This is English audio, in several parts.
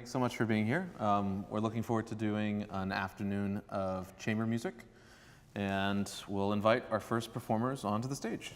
Thanks so much for being here. We're looking forward to doing an afternoon of chamber music, and we'll invite our first performers onto the stage.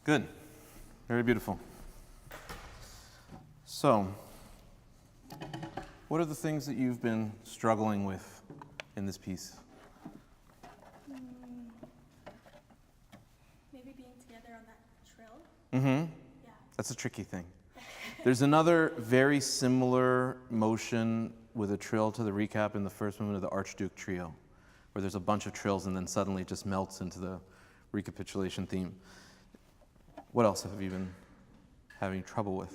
Good. Very beautiful. So, what are the things that you've been struggling with in this piece? Maybe being together on that trill. Mm-hmm. Yeah. That's a tricky thing. There's another very similar motion with a trill to the recap in the first movement of the Archduke Trio, where there's a bunch of trills and then suddenly it just melts into the recapitulation theme. What else have you been having trouble with?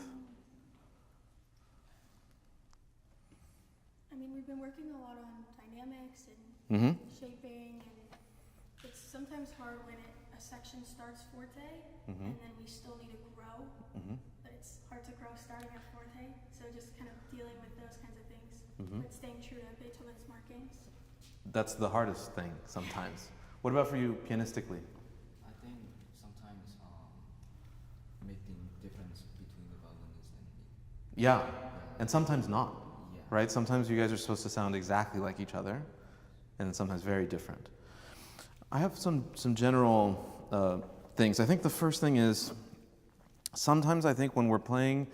I mean, we've been working a lot on dynamics and shaping, and it's sometimes hard when a section starts forte, and then we still need to grow, but it's hard to grow starting at forte, so just kind of dealing with those kinds of things, but staying true to Beethoven's markings. That's the hardest thing sometimes. What about for you pianistically? I think sometimes making difference between the violinist and me. Yeah, and sometimes not, Yeah. right? Sometimes you guys are supposed to sound exactly like each other, and then sometimes very different. I have some general things. I think the first thing is, sometimes I think when we're playing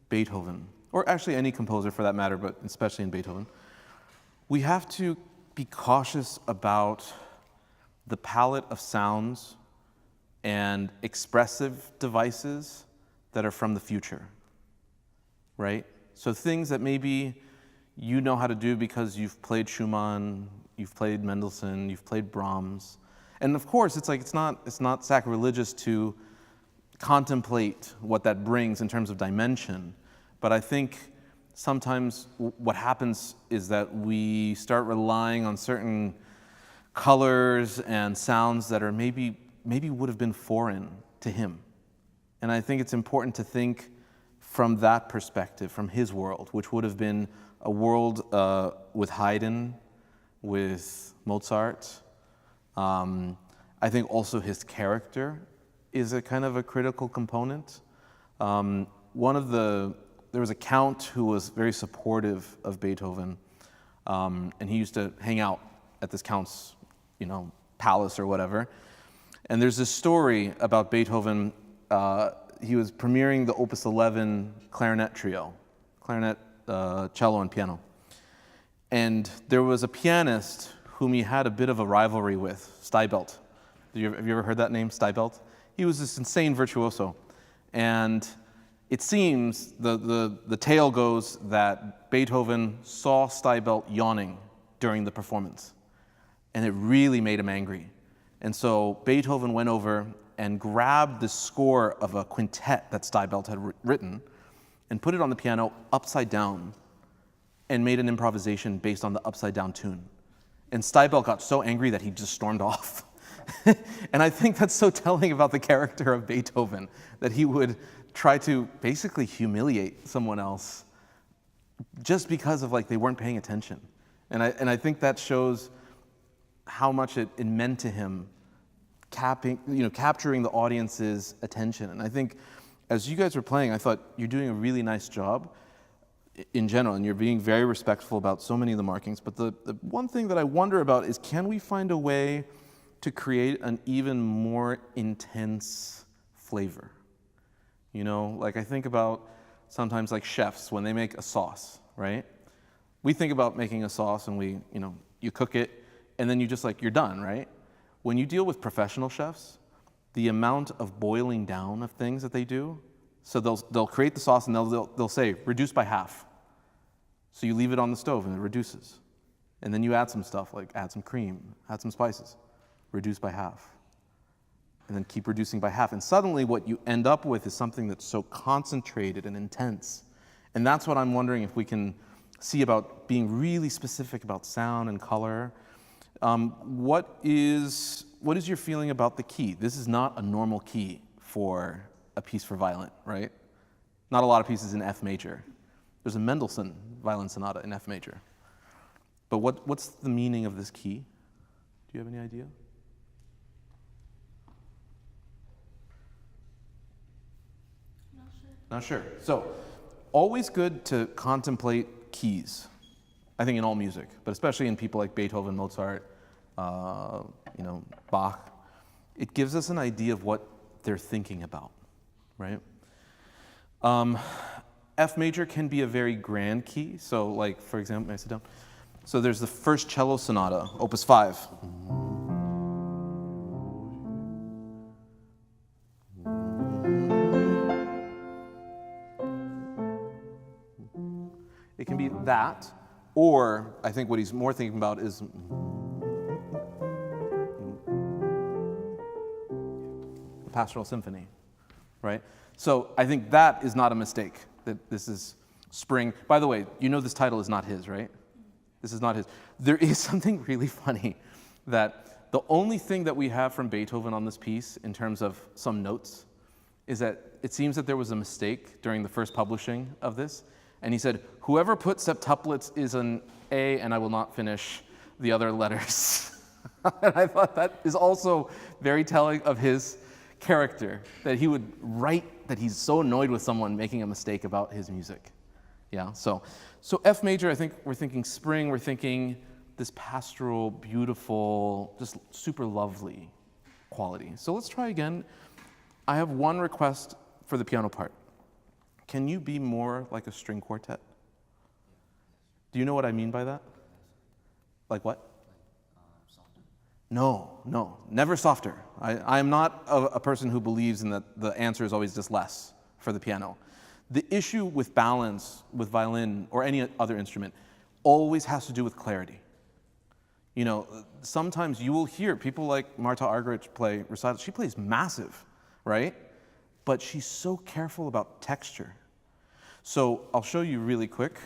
Beethoven, or actually any composer for that matter, but especially in Beethoven, we have to be cautious about the palette of sounds and expressive devices that are from the future, right? So things that maybe you know how to do because you've played Schumann, you've played Mendelssohn, you've played Brahms. And of course, it's not sacrilegious to contemplate what that brings in terms of dimension, but I think sometimes what happens is that we start relying on certain colors and sounds that are maybe would have been foreign to him. And I think it's important to think from that perspective, from his world, which would have been a world with Haydn, with Mozart, I think also his character is a kind of a critical component. There was a count who was very supportive of Beethoven, and he used to hang out at this count's, palace or whatever. And there's this story about Beethoven. He was premiering the Opus 11 clarinet trio, clarinet, cello, and piano. And there was a pianist whom he had a bit of a rivalry with, Steibelt. Have you ever heard that name, Steibelt? He was this insane virtuoso. And it seems, the tale goes that Beethoven saw Steibelt yawning during the performance. And it really made him angry. And so Beethoven went over and grabbed the score of a quintet that Steibelt had written and put it on the piano upside down and made an improvisation based on the upside down tune. And Steibelt got so angry that he just stormed off. And I think that's so telling about the character of Beethoven, that he would try to basically humiliate someone else just because of they weren't paying attention. And I think that shows how much it meant to him capturing the audience's attention. And I think as you guys were playing, I thought you're doing a really nice job in general, and you're being very respectful about so many of the markings. But the one thing that I wonder about is, can we find a way to create an even more intense flavor? I think about sometimes chefs when they make a sauce, right? We think about making a sauce and you cook it and then you just you're done, right? When you deal with professional chefs, the amount of boiling down of things that they do, so they'll create the sauce and they'll say, reduce by half. So you leave it on the stove and it reduces. And then you add some stuff, add some cream, add some spices, reduce by half. And then keep reducing by half. And suddenly what you end up with is something that's so concentrated and intense. And that's what I'm wondering if we can see about being really specific about sound and color. What is your feeling about the key? This is not a normal key for a piece for violin, right? Not a lot of pieces in F major. There's a Mendelssohn violin sonata in F major. But what's the meaning of this key? Do you have any idea? Not sure. So, always good to contemplate keys, I think in all music, but especially in people like Beethoven, Mozart, Bach. It gives us an idea of what they're thinking about, right? F major can be a very grand key. So for example, may I sit down? So there's the first cello sonata, Opus 5. It can be that, or I think what he's more thinking about is the Pastoral Symphony, right? So I think that is not a mistake, that this is spring. By the way, this title is not his, right? This is not his. There is something really funny that the only thing that we have from Beethoven on this piece in terms of some notes is that it seems that there was a mistake during the first publishing of this. And he said, whoever put septuplets is an A, and I will not finish the other letters. And I thought that is also very telling of his character, that he would write that he's so annoyed with someone making a mistake about his music. Yeah, so F major, I think we're thinking spring, we're thinking this pastoral, beautiful, just super lovely quality. So let's try again. I have one request for the piano part. Can you be more like a string quartet? Do you know what I mean by that? Like what? Softer. No, never softer. I am not a person who believes in that the answer is always just less for the piano. The issue with balance, with violin or any other instrument, always has to do with clarity. Sometimes you will hear people like Marta Argerich play recitals. She plays massive, right? But she's so careful about texture. So I'll show you really quick.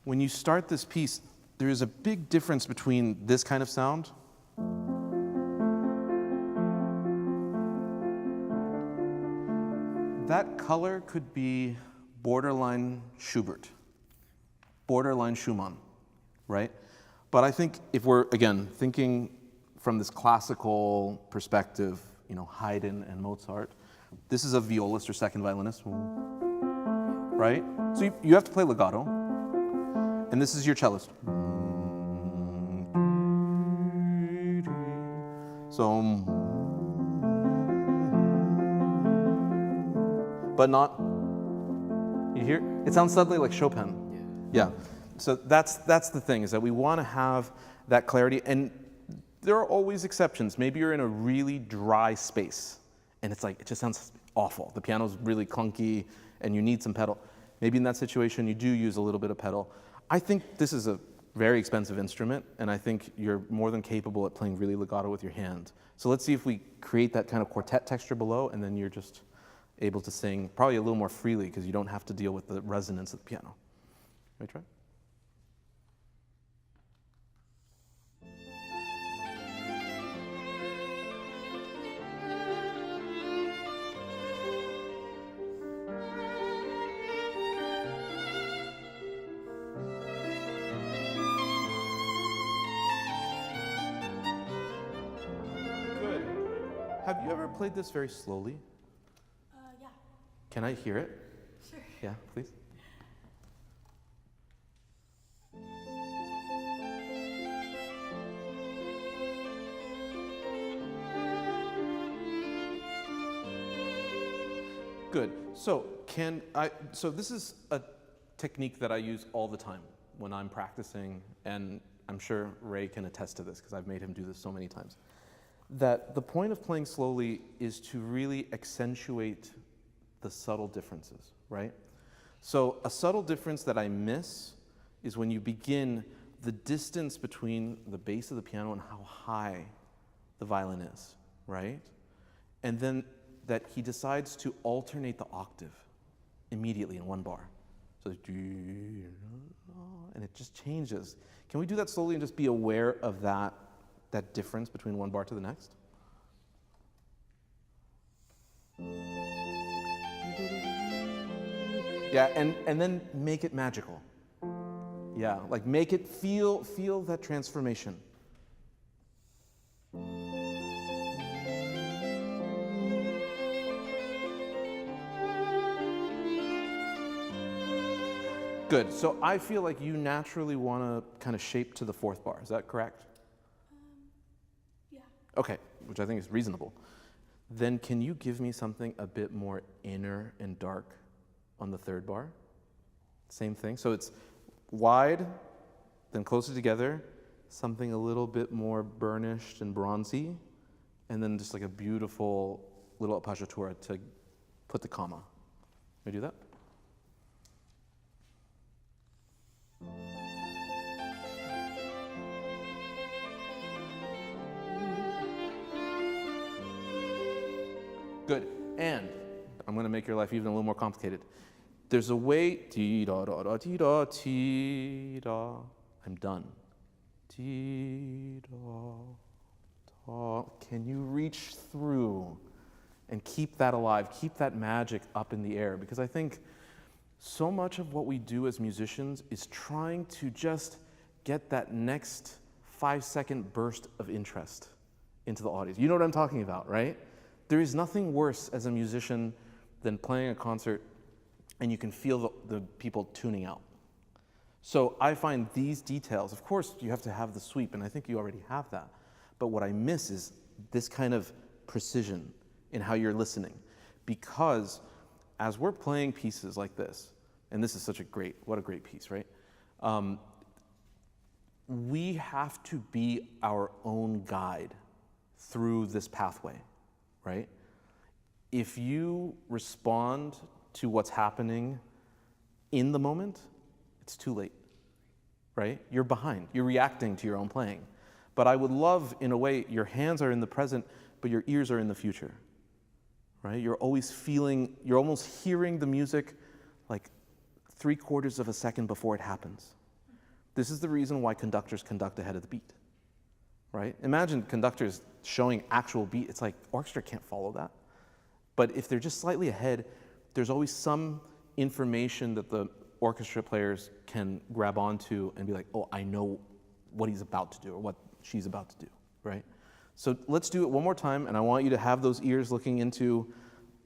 When you start this piece, there is a big difference between this kind of sound that color could be borderline Schubert, borderline Schumann, right? But I think if we're, again, thinking from this classical perspective, you know, Haydn and Mozart. This is a violist or second violinist, right? So you have to play legato, and this is your cellist. So, but not, you hear? It sounds suddenly like Chopin. Yeah. So that's the thing, is that we want to have that clarity, and there are always exceptions. Maybe you're in a really dry space, and it's like, it just sounds awful. The piano's really clunky, and you need some pedal. Maybe in that situation, you do use a little bit of pedal. I think this is a very expensive instrument, and I think you're more than capable at playing really legato with your hand. So let's see if we create that kind of quartet texture below, and then you're just able to sing probably a little more freely because you don't have to deal with the resonance of the piano. Let me try. Good. Have you ever played this very slowly? Yeah. Can I hear it? Sure. Yeah, please. Good. So so this is a technique that I use all the time when I'm practicing, and I'm sure Ray can attest to this because I've made him do this so many times. That the point of playing slowly is to really accentuate the subtle differences, right? So a subtle difference that I miss is when you begin the distance between the bass of the piano and how high the violin is, right? And then that he decides to alternate the octave immediately in one bar. So, and it just changes. Can we do that slowly and just be aware of that difference between one bar to the next? Yeah, and then make it magical. Yeah, like make it feel that transformation. Good. So I feel like you naturally want to kind of shape to the fourth bar. Is that correct? Yeah. Okay, which I think is reasonable. Then can you give me something a bit more inner and dark on the third bar? Same thing. So it's wide, then closer together, something a little bit more burnished and bronzy, and then just like a beautiful little appoggiatura to put the comma. Can we do that? Good. And I'm going to make your life even a little more complicated. There's a way. Ti-da-da-da-ti-da-ti-da. I'm done. Ti-da-da. Can you reach through and keep that alive? Keep that magic up in the air? Because I think so much of what we do as musicians is trying to just get that next 5-second burst of interest into the audience. You know what I'm talking about, right? There is nothing worse as a musician than playing a concert and you can feel the people tuning out. So I find these details, of course you have to have the sweep, and I think you already have that, but what I miss is this kind of precision in how you're listening. Because as we're playing pieces like this, and this is what a great piece, right? We have to be our own guide through this pathway, right? If you respond to what's happening in the moment, it's too late, right? You're behind. You're reacting to your own playing. But I would love, in a way, your hands are in the present, but your ears are in the future, right? You're almost hearing the music like 3/4 of a second before it happens. This is the reason why conductors conduct ahead of the beat, right? Imagine conductors showing actual beat. It's like orchestra can't follow that. But if they're just slightly ahead, there's always some information that the orchestra players can grab onto and be like, oh, I know what he's about to do or what she's about to do, right? So let's do it one more time, and I want you to have those ears looking into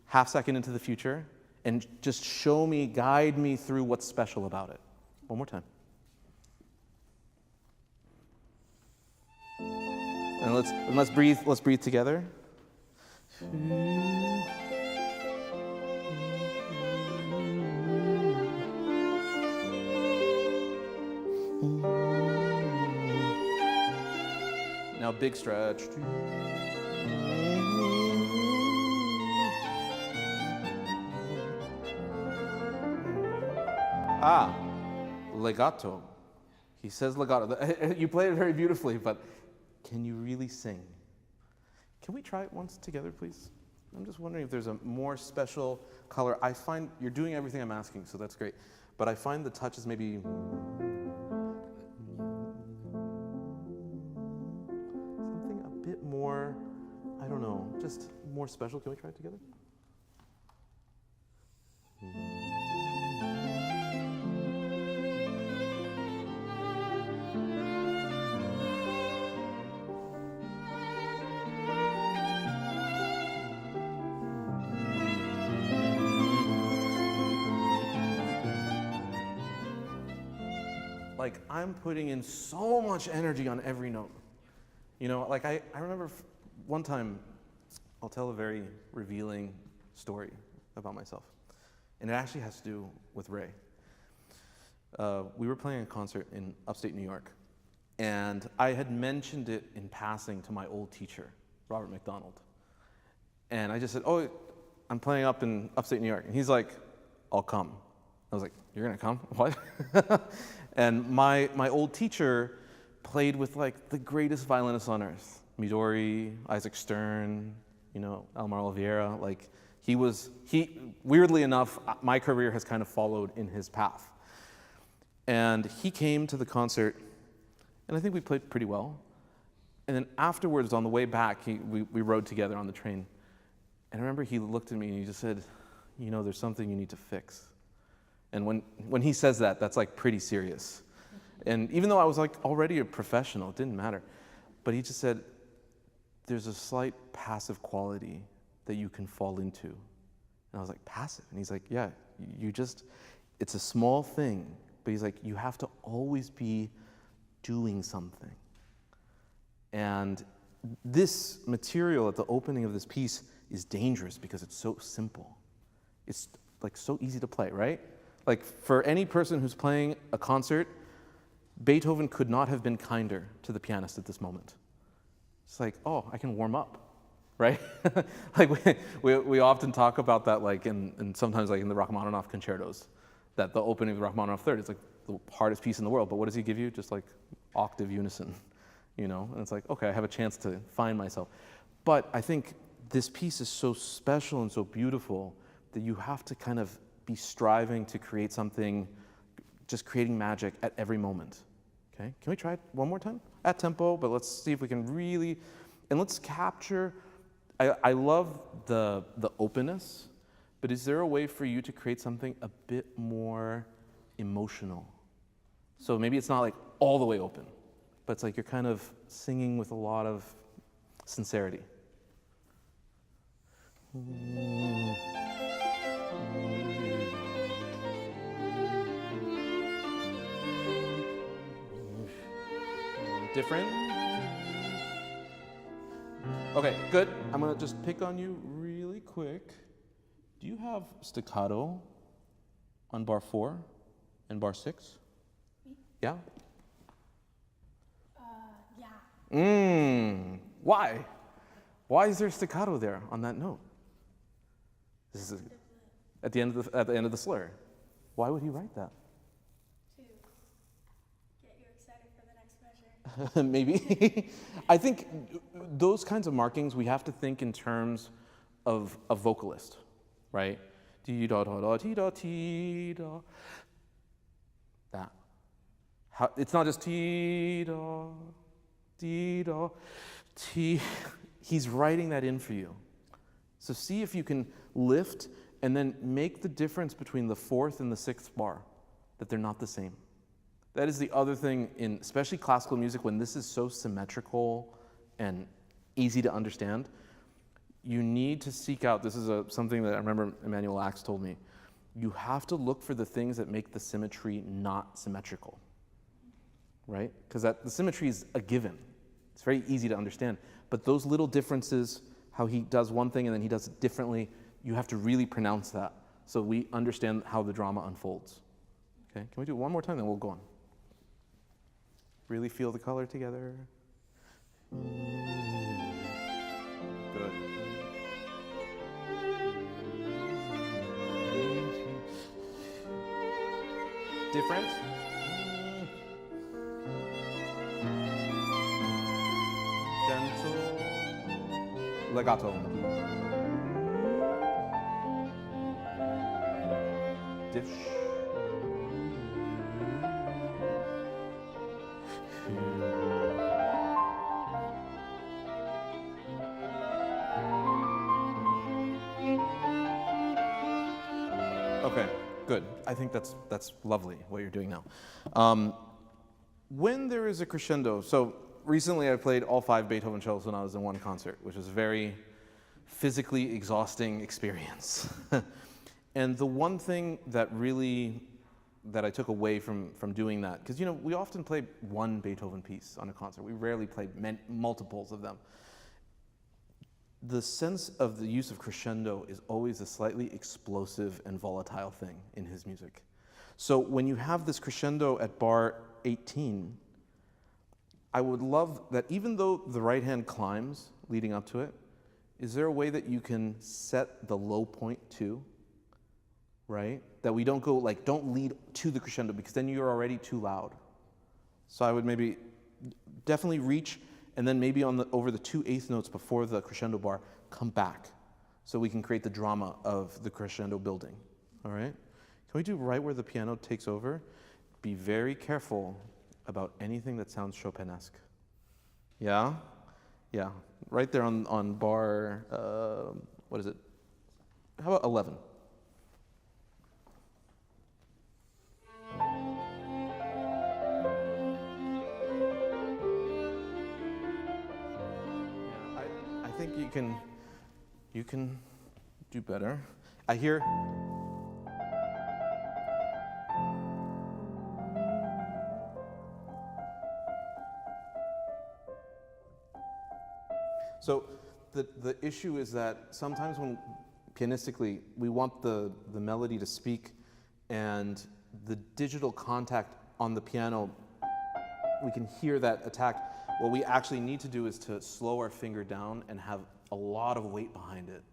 half second into the future, and just show me, guide me through what's special about it. One more time. And let's breathe together. Now big stretch. Ah, legato. He says legato. You played it very beautifully, but can you really sing? Can we try it once together, please? I'm just wondering if there's a more special color. I find you're doing everything I'm asking, so that's great. But I find the touch is maybe something a bit more, I don't know, just more special. Can we try it together? Like, I'm putting in so much energy on every note. You know, like I remember one time, I'll tell a very revealing story about myself. And it actually has to do with Ray. We were playing a concert in upstate New York. And I had mentioned it in passing to my old teacher, Robert McDonald. And I just said, oh, I'm playing up in upstate New York. And he's like, I'll come. I was like, you're gonna come? What? And my old teacher played with like the greatest violinists on earth. Midori, Isaac Stern, you know, Elmar Oliveira. Like weirdly enough, my career has kind of followed in his path. And he came to the concert, and I think we played pretty well. And then afterwards, on the way back, we rode together on the train. And I remember he looked at me and he just said, you know, there's something you need to fix. And when he says that, that's like pretty serious. And even though I was like already a professional, it didn't matter. But he just said, there's a slight passive quality that you can fall into. And I was like, passive? And he's like, yeah, it's a small thing. But he's like, you have to always be doing something. And this material at the opening of this piece is dangerous because it's so simple. It's like so easy to play, right? Like for any person who's playing a concert, Beethoven could not have been kinder to the pianist at this moment. It's like, oh, I can warm up, right? Like we often talk about that, like and sometimes like in the Rachmaninoff concertos, that the opening of the Rachmaninoff third is like the hardest piece in the world. But what does he give you? Just like octave unison, you know? And it's like, okay, I have a chance to find myself. But I think this piece is so special and so beautiful that you have to kind of be striving to create something, just creating magic at every moment. Okay, can we try it one more time? At tempo, but let's see if we can really, and let's capture, I love the openness, but is there a way for you to create something a bit more emotional? So maybe it's not like all the way open, but it's like you're kind of singing with a lot of sincerity. Different? Okay, good. I'm gonna just pick on you really quick. Do you have staccato on bar 4 and bar 6? Yeah? Yeah. Why? Why is there staccato there on that note? This is at the end of the slur. Why would he write that? To get you excited for the next measure. Maybe. I think those kinds of markings, we have to think in terms of a vocalist, right? T-da-da-da-T-da-T-da. That. It's not just T-da, T-da, T. He's writing that in for you. So see if you can lift and then make the difference between the 4th and the 6th bar, that they're not the same. That is the other thing in especially classical music, when this is so symmetrical and easy to understand, you need to seek out, this is something that I remember Emmanuel Axe told me, you have to look for the things that make the symmetry not symmetrical, right? Because the symmetry is a given. It's very easy to understand. But those little differences, how he does one thing and then he does it differently, you have to really pronounce that so we understand how the drama unfolds. Okay, can we do it one more time, then we'll go on. Really feel the color together. Good. Different. Gentle. Legato. Dish. Okay, good. I think that's lovely what you're doing now. When there is a crescendo, so recently I played all 5 Beethoven cello sonatas in one concert, which was a very physically exhausting experience. And the one thing that I took away from doing that, because we often play one Beethoven piece on a concert. We rarely play multiples of them. The sense of the use of crescendo is always a slightly explosive and volatile thing in his music. So when you have this crescendo at bar 18, I would love that even though the right hand climbs leading up to it, is there a way that you can set the low point too? Right? That we don't go don't lead to the crescendo because then you're already too loud. So I would maybe definitely reach and then maybe over the 2/8 notes before the crescendo bar, come back so we can create the drama of the crescendo building. All right? Can we do right where the piano takes over? Be very careful about anything that sounds Chopinesque. Yeah? Yeah. Right there on bar, what is it? How about 11? I think you can do better. I hear. So the issue is that sometimes when pianistically we want the melody to speak and the digital contact on the piano, we can hear that attack. What we actually need to do is to slow our finger down and have a lot of weight behind it.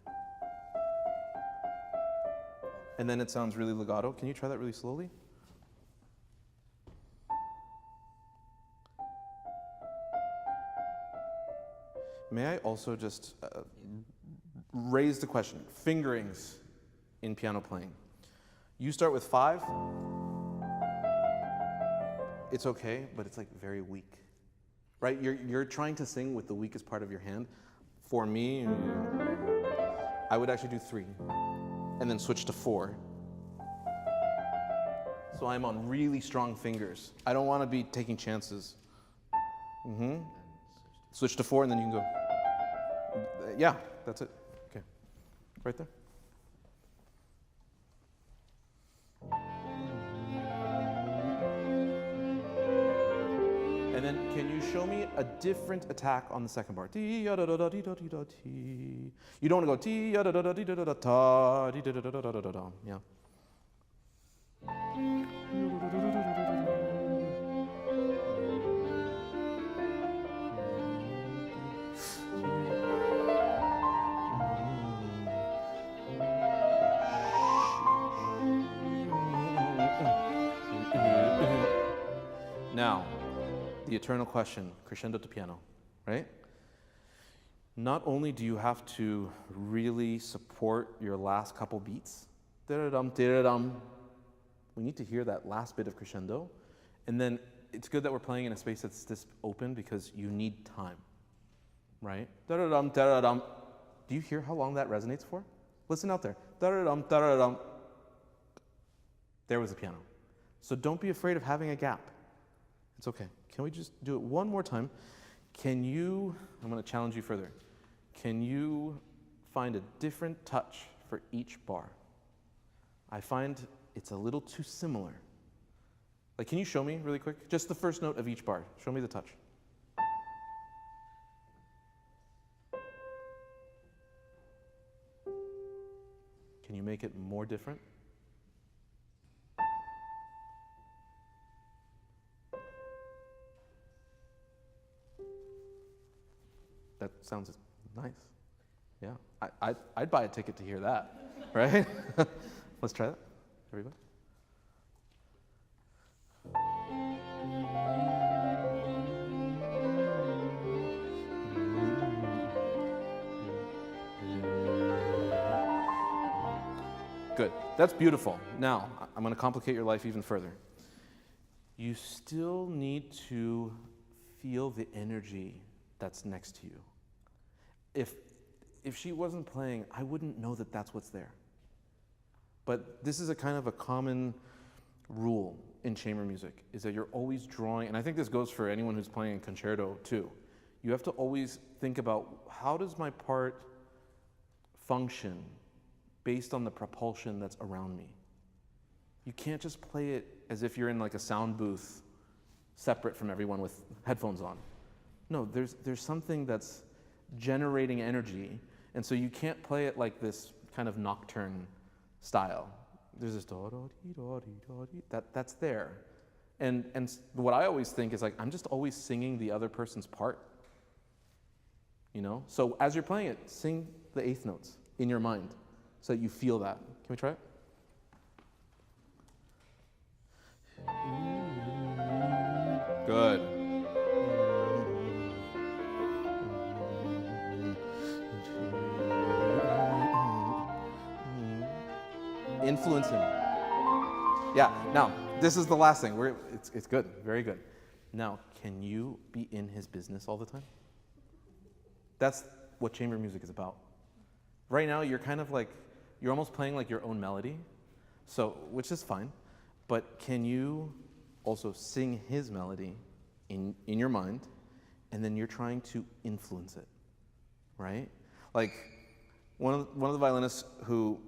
And then it sounds really legato. Can you try that really slowly? May I also just raise the question, fingerings in piano playing. You start with 5, it's okay, but it's very weak. Right? You're trying to sing with the weakest part of your hand. For me, I would actually do 3 and then switch to 4. So I'm on really strong fingers. I don't want to be taking chances. Switch to 4 and then you can go. Yeah, that's it. Okay. Right there. And then can you show me a different attack on the second bar? You don't want to go yeah. Now, the eternal question, crescendo to piano, right? Not only do you have to really support your last couple beats, we need to hear that last bit of crescendo, and then it's good that we're playing in a space that's this open because you need time, right? Do you hear how long that resonates for? Listen out there. There was the piano. So don't be afraid of having a gap. It's okay. Can we just do it one more time? I'm going to challenge you further. Can you find a different touch for each bar? I find it's a little too similar. Like, can you show me really quick? Just the first note of each bar. Show me the touch. Can you make it more different? That sounds nice. Yeah, I'd buy a ticket to hear that, right? Let's try that, everybody. Good, that's beautiful. Now, I'm going to complicate your life even further. You still need to feel the energy that's next to you. If she wasn't playing, I wouldn't know that that's what's there. But this is a kind of a common rule in chamber music, is that you're always drawing, and I think this goes for anyone who's playing a concerto too. You have to always think about, how does my part function based on the propulsion that's around me? You can't just play it as if you're in like a sound booth separate from everyone with headphones on. No, there's something that's generating energy, and so you can't play it like this kind of nocturne style. There's this that's there. And what I always think is like, I'm just always singing the other person's part. You know? So as you're playing it, sing the eighth notes in your mind so that you feel that. Can we try it? Good. Influence him. Yeah, now, this is the last thing. It's good, very good. Now, can you be in his business all the time? That's what chamber music is about. Right now, you're kind of like, you're almost playing like your own melody, so, which is fine, but can you also sing his melody in your mind, and then you're trying to influence it, right? Like, one of the violinists who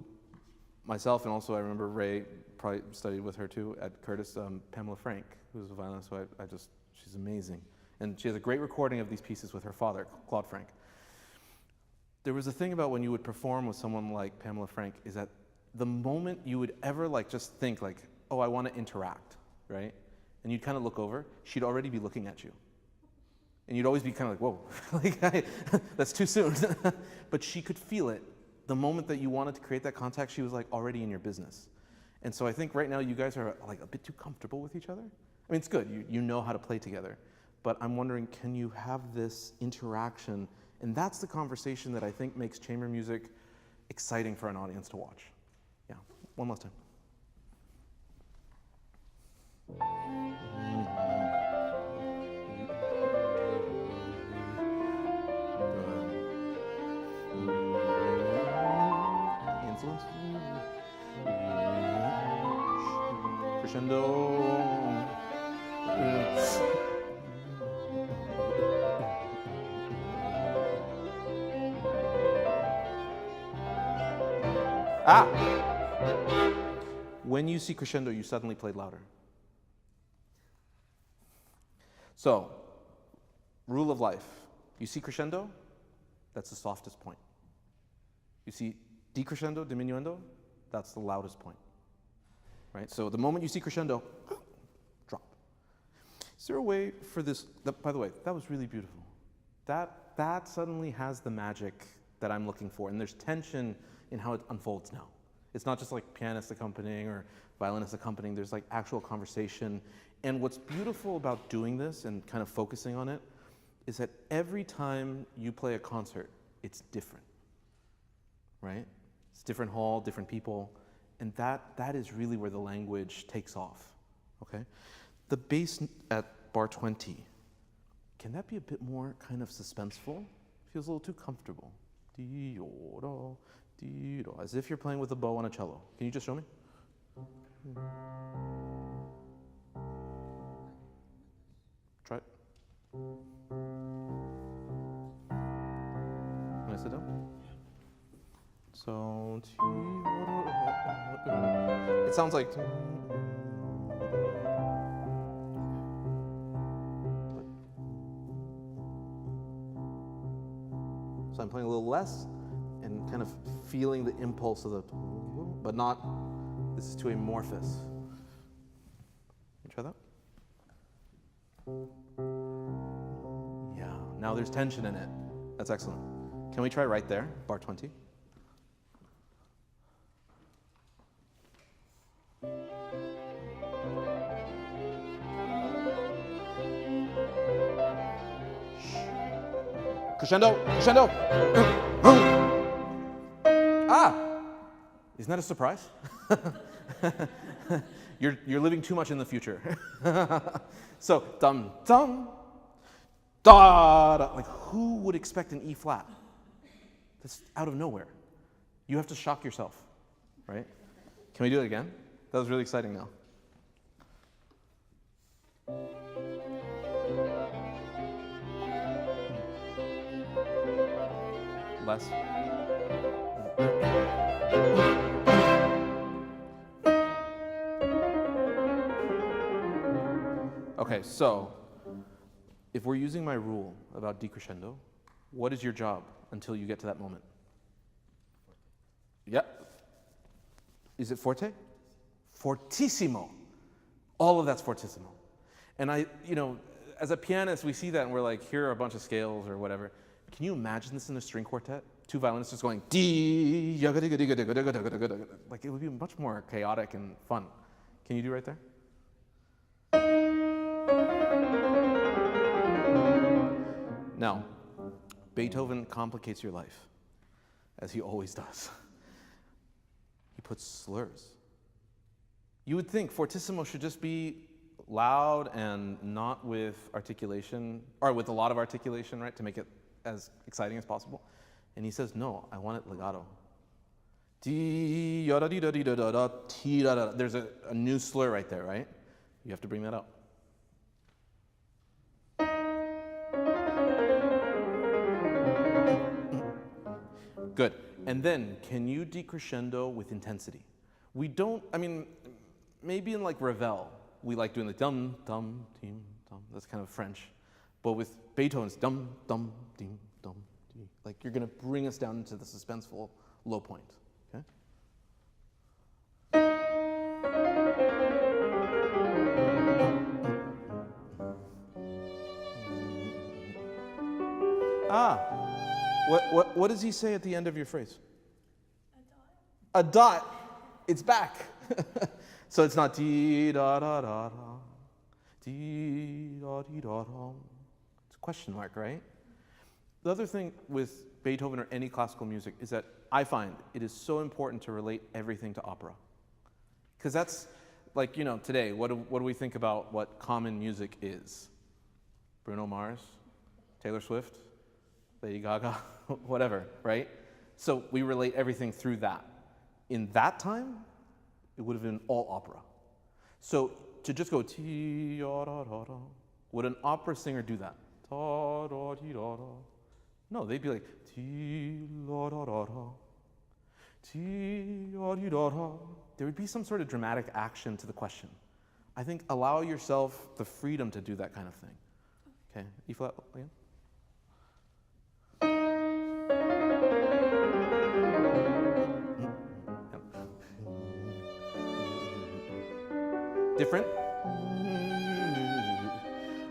myself, and also I remember Ray probably studied with her too at Curtis, Pamela Frank, who's a violinist who she's amazing. And she has a great recording of these pieces with her father, Claude Frank. There was a thing about when you would perform with someone like Pamela Frank, is that the moment you would ever like just think like, oh, I want to interact, right? And you'd kind of look over, she'd already be looking at you. And you'd always be kind of like, whoa, that's too soon. But she could feel it. The moment that you wanted to create that contact, she was like already in your business. And so I think right now you guys are like a bit too comfortable with each other. I mean, it's good, you know how to play together. But I'm wondering, can you have this interaction? And that's the conversation that I think makes chamber music exciting for an audience to watch. Yeah, one last time. Influence. Crescendo. When you see crescendo, you suddenly played louder. So, rule of life. You see crescendo, that's the softest point. You see decrescendo, diminuendo, that's the loudest point. Right? So the moment you see crescendo, drop. Is there a way for this, by the way, that was really beautiful. That suddenly has the magic that I'm looking for, and there's tension in how it unfolds now. It's not just like pianist accompanying or violinist accompanying, there's like actual conversation. And what's beautiful about doing this and kind of focusing on it is that every time you play a concert, it's different, right? It's different hall, different people, and that is really where the language takes off, okay? The bass at bar 20, can that be a bit more kind of suspenseful? Feels a little too comfortable. As if you're playing with a bow on a cello. Can you just show me? Try it. I sit down? So, it sounds like. So I'm playing a little less and kind of feeling the impulse of the, but not, this is too amorphous. You try that? Yeah, now there's tension in it. That's excellent. Can we try right there, bar 20? Crescendo, crescendo. Ah, isn't that a surprise? You're living too much in the future. So, dum dum, da da. Like, who would expect an E flat? That's out of nowhere. You have to shock yourself, right? Can we do it again? That was really exciting now. Less. Okay, so if we're using my rule about decrescendo, what is your job until you get to that moment? Yeah. Is it forte? Fortissimo. All of that's fortissimo. And as a pianist, we see that and we're like, here are a bunch of scales or whatever. Can you imagine this in a string quartet? Two violinists just going D, like it would be much more chaotic and fun. Can you do right there? Now, Beethoven complicates your life, as he always does. He puts slurs. You would think fortissimo should just be loud and not with articulation, or with a lot of articulation, right, to make it as exciting as possible. And he says, no, I want it legato. There's a new slur right there, right? You have to bring that up. Good. And then, can you decrescendo with intensity? We don't, maybe in like Ravel, we like doing the dum, dum, dim, dum. That's kind of French. But with Beethoven's dum, dum, dim, dum, dim. Like you're going to bring us down into the suspenseful low point. Okay? What does he say at the end of your phrase? A dot. A dot. It's back. So it's not dee da da da da, dee da dee da da. It's a question mark, right? The other thing with Beethoven or any classical music is that I find it is so important to relate everything to opera. Because that's like, today, what do we think about what common music is? Bruno Mars, Taylor Swift, Lady Gaga, whatever, right? So we relate everything through that. In that time, it would have been all opera. So to just go ti da da da da, would an opera singer do that? Ta da ti da da. No, they'd be like ti la da da da, ti da di da da. There would be some sort of dramatic action to the question. I think allow yourself the freedom to do that kind of thing. Okay, E flat again. Different?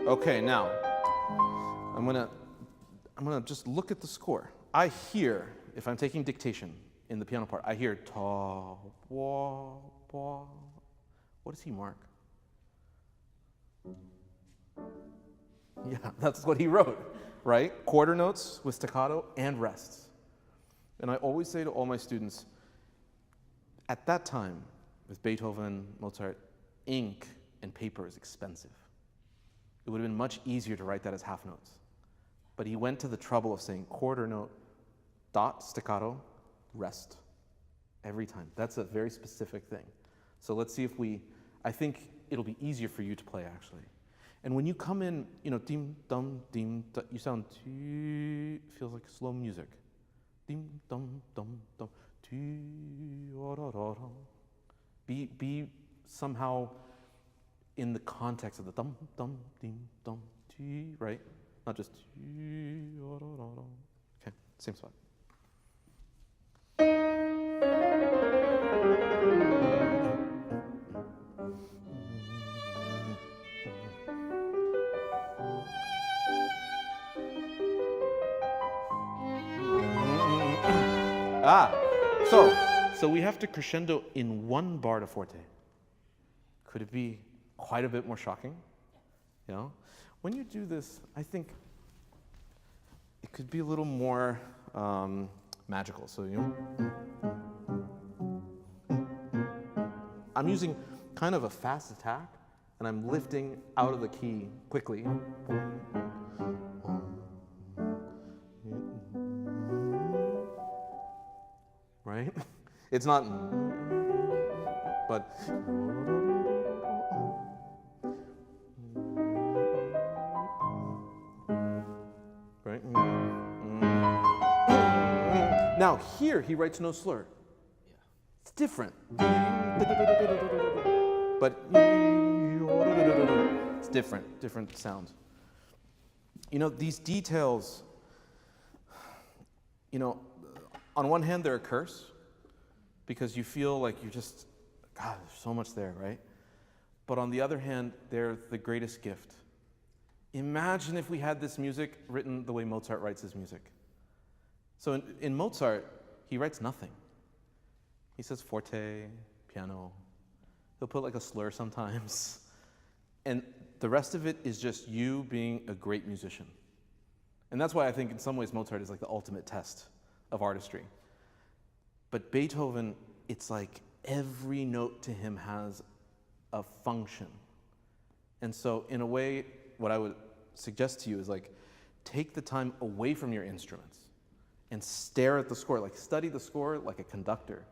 Okay, now I'm gonna just look at the score. I hear, if I'm taking dictation in the piano part, I hear ta wa wa. What does he mark? Yeah, that's what he wrote, right? Quarter notes with staccato and rests. And I always say to all my students, at that time, with Beethoven, Mozart, ink and paper is expensive. It would have been much easier to write that as half notes. But he went to the trouble of saying quarter note, dot, staccato, rest, every time. That's a very specific thing. So let's see if I think it'll be easier for you to play actually. And when you come in, dim, dum, dim, you sound, feels like slow music. dim dum dum dum. Be somehow in the context of the dum dum dim dum ti, right? Not just okay, same spot. So we have to crescendo in one bar to forte. Could it be quite a bit more shocking? You know, when you do this, I think it could be a little more magical. So I'm using kind of a fast attack, and I'm lifting out of the key quickly. Right? It's not, but right? Now here he writes no slur. It's different. But it's different sounds. You know, these details, you know, on one hand they're a curse, because you feel like you're just, God, there's so much there, right? But on the other hand, they're the greatest gift. Imagine if we had this music written the way Mozart writes his music. So in Mozart, he writes nothing. He says forte, piano. He'll put like a slur sometimes. And the rest of it is just you being a great musician. And that's why I think in some ways Mozart is like the ultimate test of artistry. But Beethoven, it's like every note to him has a function. And so in a way, what I would suggest to you is like, take the time away from your instruments and stare at the score, like study the score like a conductor,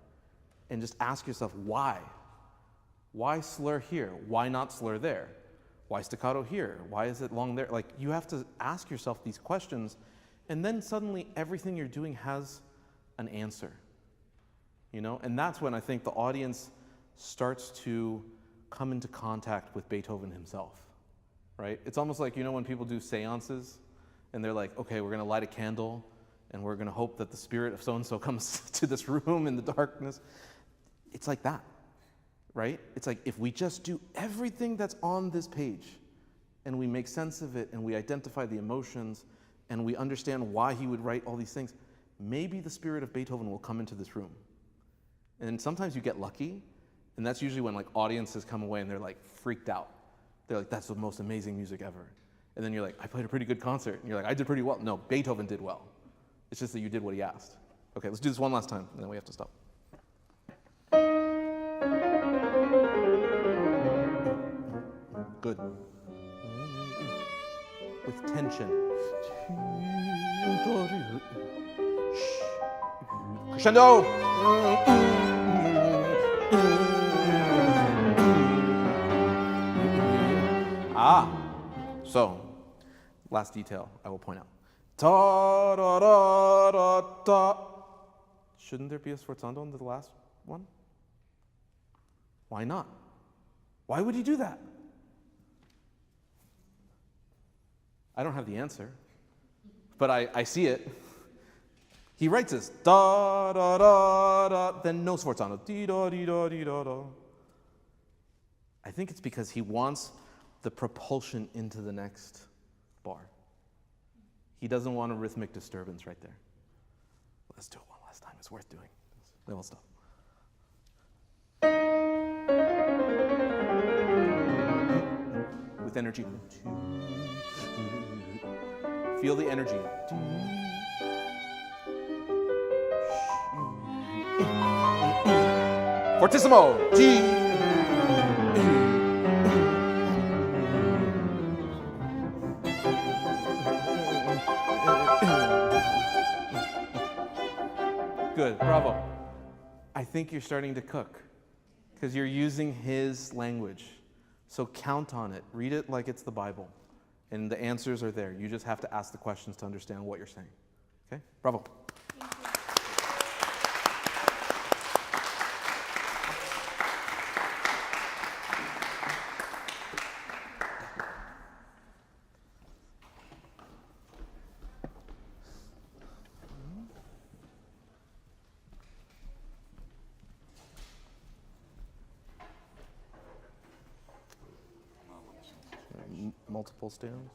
and just ask yourself, why? Why slur here? Why not slur there? Why staccato here? Why is it long there? Like, you have to ask yourself these questions, and then suddenly everything you're doing has an answer. You know, and that's when I think the audience starts to come into contact with Beethoven himself, right? It's almost like, you know, when people do seances and they're like, okay, we're gonna light a candle and we're gonna hope that the spirit of so-and-so comes to this room in the darkness. It's like that, right? It's like, if we just do everything that's on this page and we make sense of it and we identify the emotions and we understand why he would write all these things, maybe the spirit of Beethoven will come into this room. And sometimes you get lucky, and that's usually when like audiences come away and they're like freaked out. They're like, that's the most amazing music ever. And then you're like, I played a pretty good concert. And you're like, I did pretty well. No, Beethoven did well. It's just that you did what he asked. Okay, let's do this one last time, and then we have to stop. Good. With tension. Crescendo! So, last detail I will point out. Ta da da da da. Shouldn't there be a sforzando in the last one? Why not? Why would he do that? I don't have the answer, but I see it. He writes this, da da da da, then no sforzando, di da di da di da da. I think it's because he wants the propulsion into the next bar. He doesn't want a rhythmic disturbance right there. Let's do it one last time. It's worth doing. Then we'll stop. With energy. Feel the energy. Fortissimo. Good, bravo. I think you're starting to cook because you're using his language. So count on it. Read it like it's the Bible. And the answers are there. You just have to ask the questions to understand what you're saying. Okay? Bravo. Thank you. multiple stems.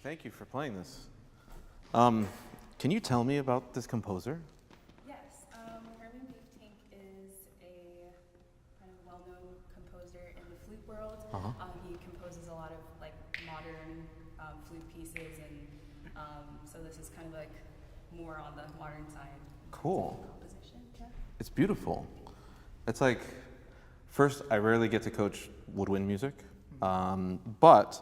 Thank you for playing this. Can you tell me about this composer? Yes, Beeftink is a kind of well-known composer in the flute world. He composes a lot of like modern flute pieces, and so this is kind of like more on the modern side. Cool. Composition, yeah. It's beautiful. It's like, first, I rarely get to coach woodwind music, but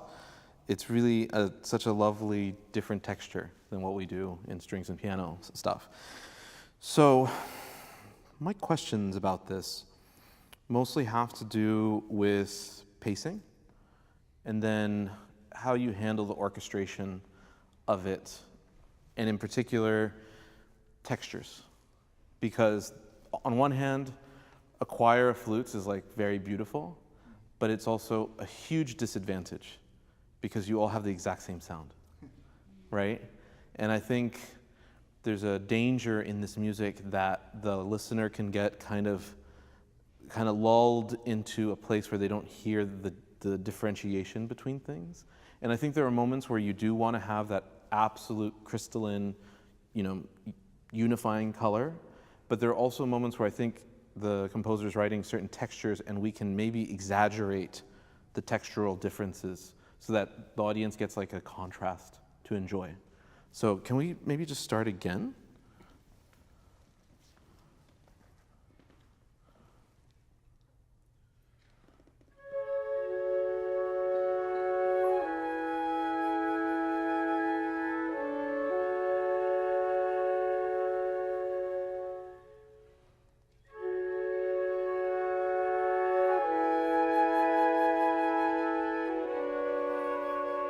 it's really such a lovely, different texture than what we do in strings and piano stuff. So my questions about this mostly have to do with pacing and then how you handle the orchestration of it, and in particular, textures. Because on one hand, a choir of flutes is like very beautiful, but it's also a huge disadvantage because you all have the exact same sound, right? And I think there's a danger in this music that the listener can get kind of lulled into a place where they don't hear the differentiation between things. And I think there are moments where you do want to have that absolute crystalline, unifying color, but there are also moments where I think the composer's writing certain textures and we can maybe exaggerate the textural differences so that the audience gets like a contrast to enjoy. So can we maybe just start again?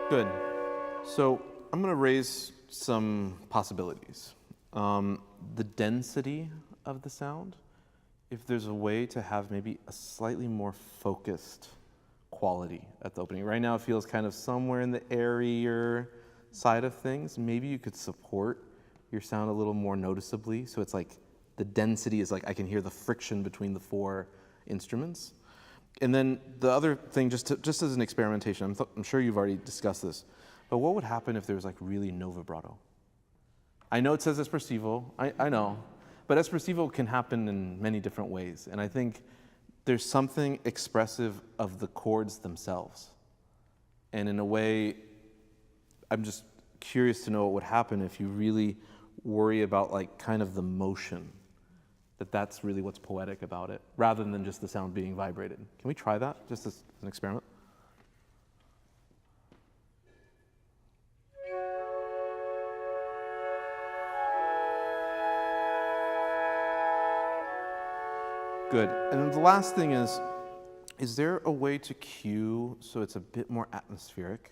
Good. So I'm going to raise some possibilities. The density of the sound, if there's a way to have maybe a slightly more focused quality at the opening. Right now it feels kind of somewhere in the airier side of things. Maybe you could support your sound a little more noticeably, so it's like the density is like I can hear the friction between the four instruments. And then the other thing, just as an experimentation, I'm sure you've already discussed this, but what would happen if there was like really no vibrato? I know it says espressivo, I know, but espressivo can happen in many different ways, and I think there's something expressive of the chords themselves. And in a way, I'm just curious to know what would happen if you really worry about like kind of the motion, that's really what's poetic about it, rather than just the sound being vibrated. Can we try that, just as an experiment? Good. And then the last thing is there a way to cue so it's a bit more atmospheric?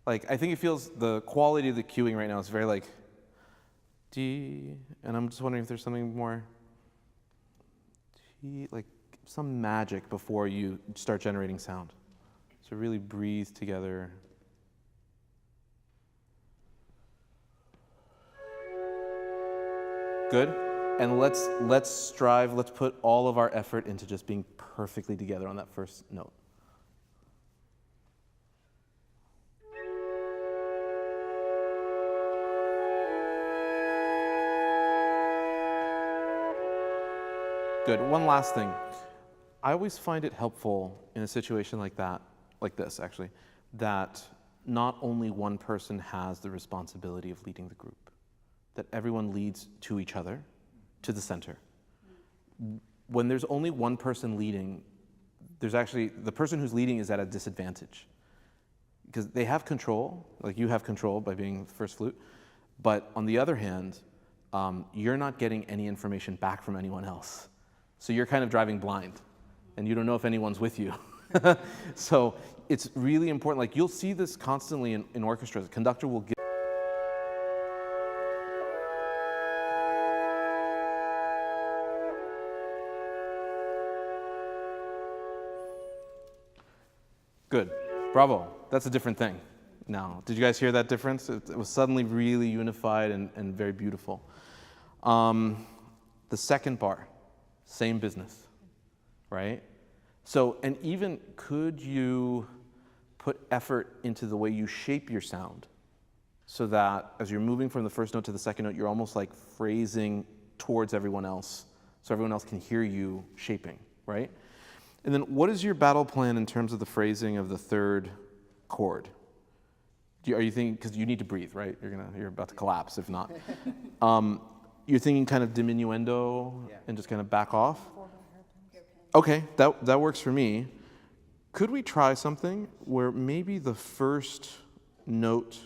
Like, I think it feels, the quality of the cueing right now is very like, D, and I'm just wondering if there's something more, T, like some magic before you start generating sound. So really breathe together. Good. And let's strive, let's put all of our effort into just being perfectly together on that first note. Good. One last thing. I always find it helpful in a situation like that, like this actually, that not only one person has the responsibility of leading the group, that everyone leads to each other, to the center. When there's only one person leading, there's actually, the person who's leading is at a disadvantage because they have control, like you have control by being the first flute, but on the other hand, you're not getting any information back from anyone else. So you're kind of driving blind, and you don't know if anyone's with you. So it's really important. Like you'll see this constantly in orchestras. The conductor will give. Good. Bravo. That's a different thing now. Did you guys hear that difference? It was suddenly really unified and very beautiful. The second bar. Same business, right? So, and even could you put effort into the way you shape your sound, so that as you're moving from the first note to the second note, you're almost like phrasing towards everyone else, so everyone else can hear you shaping, right? And then what is your battle plan in terms of the phrasing of the third chord? Are you thinking, because you need to breathe, right? You're about to collapse if not. You're thinking kind of diminuendo and just kind of back off? Okay, that works for me. Could we try something where maybe the first note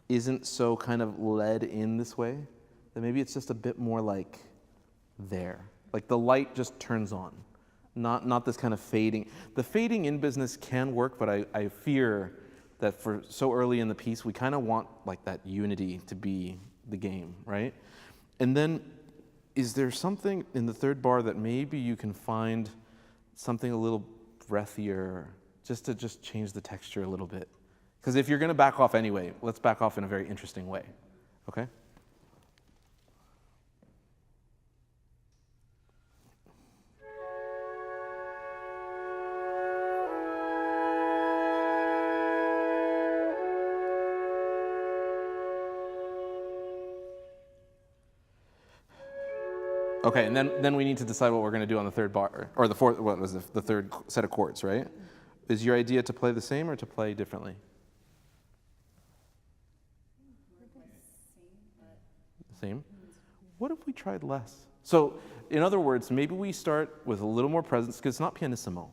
isn't so kind of led in this way, that maybe it's just a bit more like there, like the light just turns on, not this kind of fading. The fading in business can work, but I fear that for so early in the piece, we kind of want like that unity to be the game, right? And then, is there something in the third bar that maybe you can find something a little breathier, just to change the texture a little bit? Because if you're going to back off anyway, let's back off in a very interesting way, okay? Okay, and then we need to decide what we're going to do on the third bar, or the fourth, what was the third set of chords, right? Is your idea to play the same or to play differently? The same? What if we tried less? So, in other words, maybe we start with a little more presence, because it's not pianissimo,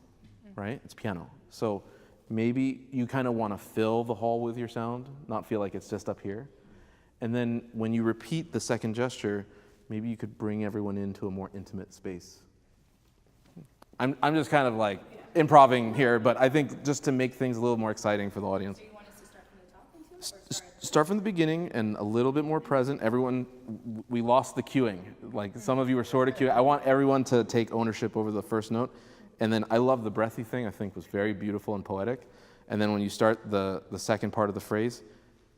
right? It's piano. So maybe you kind of want to fill the hall with your sound, not feel like it's just up here. And then when you repeat the second gesture, maybe you could bring everyone into a more intimate space. I'm just kind of like improving here, but I think just to make things a little more exciting for the audience. Do you want us to start from the top into it, or Start from the beginning and a little bit more present. Everyone, we lost the cueing. Like some of you were sort of cueing. I want everyone to take ownership over the first note. And then I love the breathy thing, I think was very beautiful and poetic. And then when you start the second part of the phrase,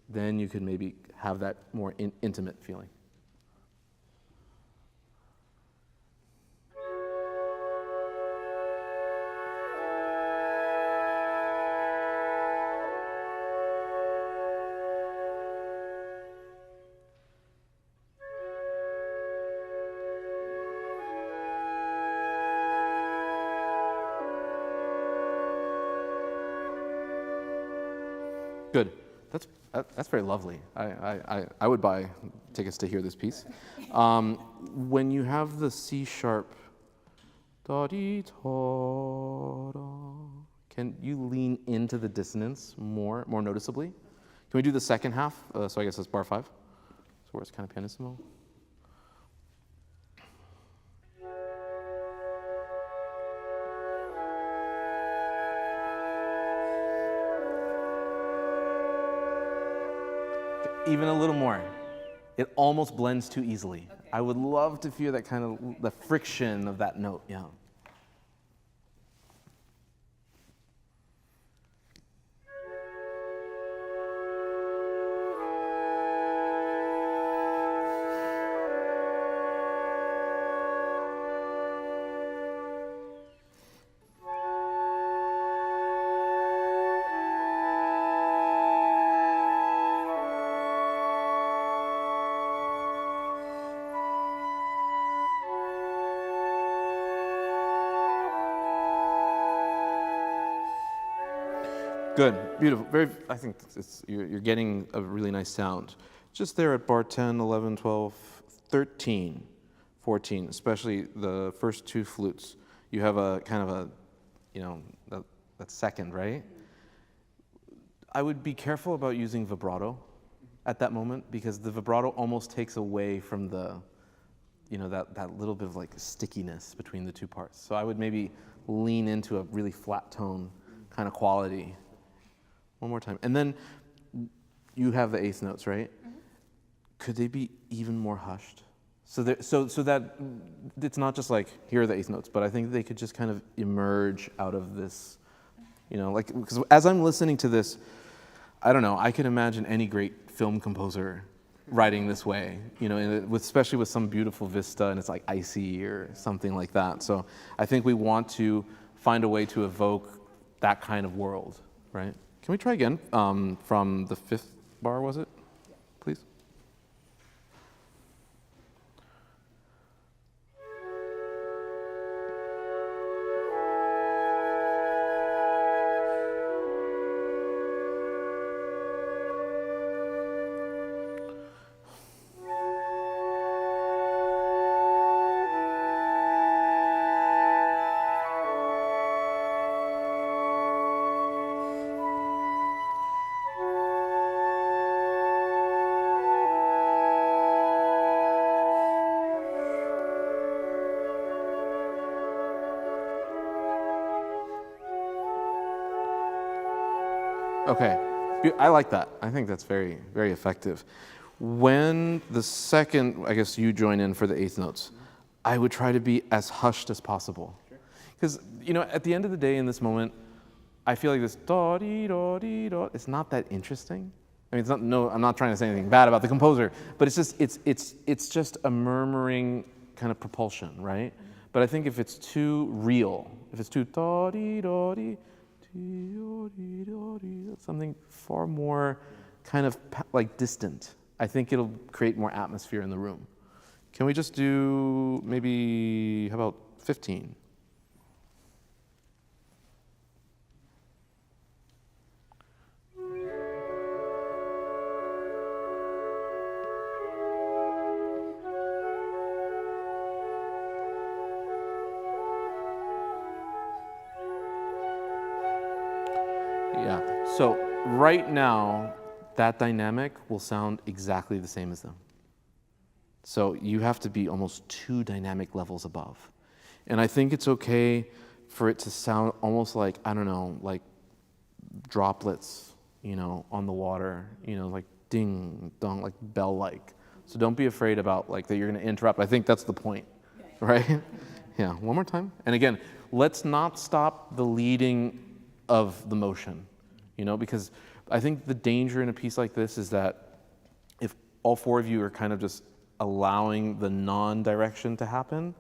then you could maybe have that more intimate feeling. Good. That's very lovely. I would buy tickets to hear this piece. When you have the C sharp, da dee da da, can you lean into the dissonance more noticeably? Can we do the second half? So I guess that's bar 5. So where it's kind of pianissimo. Even a little more. It almost blends too easily. Okay. I would love to feel that kind of, the friction of that note, yeah. Good, beautiful. I think you're getting a really nice sound. Just there at bar 10, 11, 12, 13, 14, especially the first 2 flutes, you have a kind of that second, right? I would be careful about using vibrato at that moment, because the vibrato almost takes away from the, that little bit of like stickiness between the 2 parts. So I would maybe lean into a really flat tone kind of quality. One more time. And then you have the 8th notes, right? Mm-hmm. Could they be even more hushed? So that it's not just like, here are the 8th notes, but I think they could just kind of emerge out of this, because as I'm listening to this, I don't know, I could imagine any great film composer writing this way, especially with some beautiful vista and it's like icy or something like that. So I think we want to find a way to evoke that kind of world. right? Can we try again from the 5th bar, was it? Please. Okay, I like that. I think that's very, very effective. When the second, I guess you join in for the 8th notes, I would try to be as hushed as possible. Because, you know, at the end of the day in this moment, I feel like this do-dee-do-dee-do, it's not that interesting. I mean, it's not, no, I'm not trying to say anything bad about the composer, but it's just, it's just a murmuring kind of propulsion, right? But I think if it's too real, if it's too do-dee-do-dee, something far more kind of like distant, I think it'll create more atmosphere in the room. Can we just do maybe, how about 15? Yeah, so right now, that dynamic will sound exactly the same as them. So you have to be almost 2 dynamic levels above. And I think it's okay for it to sound almost like, I don't know, like droplets, you know, on the water, you know, like ding, dong, like bell-like. So don't be afraid about like that you're gonna interrupt. I think that's the point, right? Yeah, one more time. And again, let's not stop the leading of the motion, you know, because I think the danger in a piece like this is that if all 4 of you are kind of just allowing the non-direction to happen,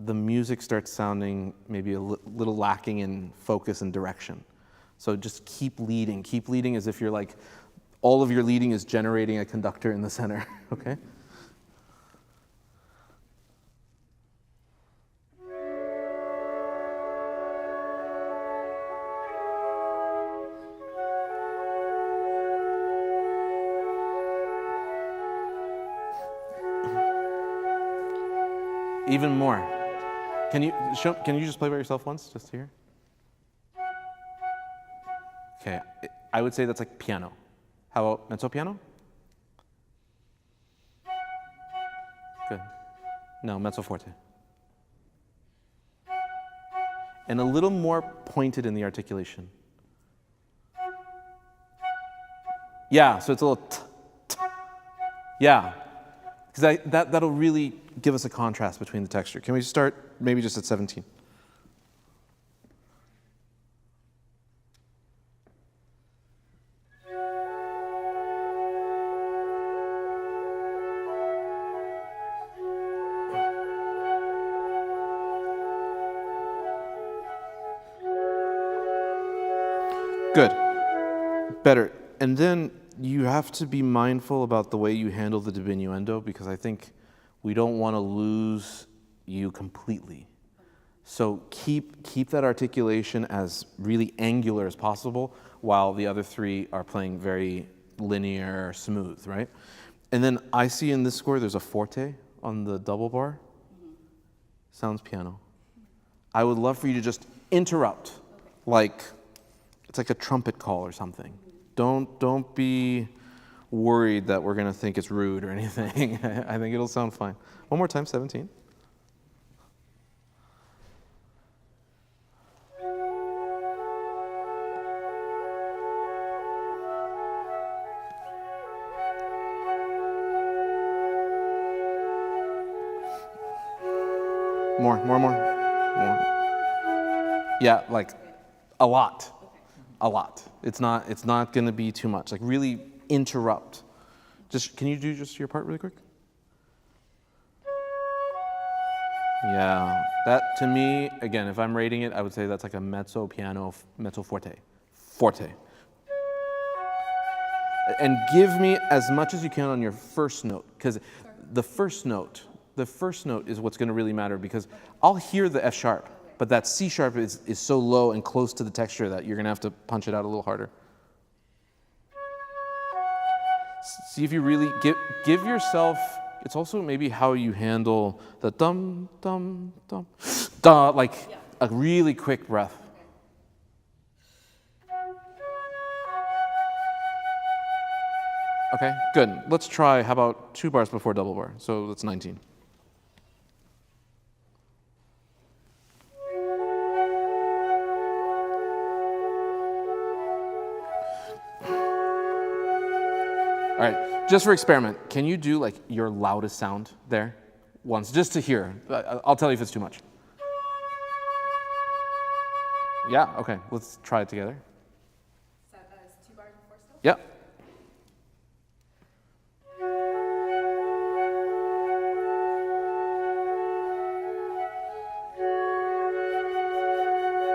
the music starts sounding maybe a little lacking in focus and direction. So just keep leading as if you're like, all of your leading is generating a conductor in the center, okay? Even more. Can you just play by yourself once, just here? Okay, I would say that's like piano. How about mezzo piano? Good. No, mezzo forte. And a little more pointed in the articulation. Yeah, so it's a little t. Yeah. Because that'll really give us a contrast between the texture. Can we start maybe just at 17? Good. Better. And then you have to be mindful about the way you handle the diminuendo, because I think we don't want to lose you completely. So keep that articulation as really angular as possible, while the other 3 are playing very linear, smooth, right? And then I see in this score there's a forte on the double bar. Sounds piano. I would love for you to just interrupt, like it's like a trumpet call or something. Don't be worried that we're gonna think it's rude or anything. I think it'll sound fine. One more time, 17. More. Yeah, like a lot. A lot. It's not going to be too much. Like really interrupt. Just can you do just your part really quick? Yeah, that to me, again, if I'm rating it, I would say that's like a mezzo piano, mezzo forte. forte. And give me as much as you can on your first note, because the first note is what's going to really matter, because I'll hear the F sharp, but that C sharp is so low and close to the texture that you're going to have to punch it out a little harder. See if you really give yourself, it's also maybe how you handle the dum, dum, dum, da, like a really quick breath. Okay, good. Let's try, how about 2 bars before double bar? So that's 19. All right, just for experiment, can you do like your loudest sound there once, just to hear? I'll tell you if it's too much. Yeah, okay, let's try it together. So it's 2 bars before still? Yep.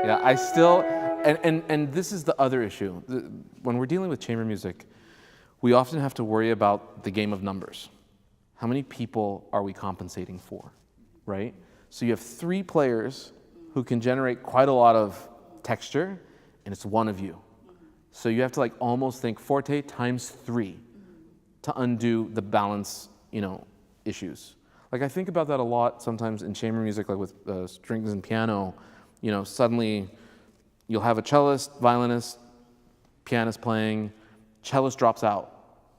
Yeah, I still, and this is the other issue. When we're dealing with chamber music, we often have to worry about the game of numbers. How many people are we compensating for, right? So you have 3 players who can generate quite a lot of texture, and it's one of you. So you have to like almost think forte times 3 to undo the balance, issues. Like I think about that a lot sometimes in chamber music, like with strings and piano. Suddenly you'll have a cellist, violinist, pianist playing, cellist drops out.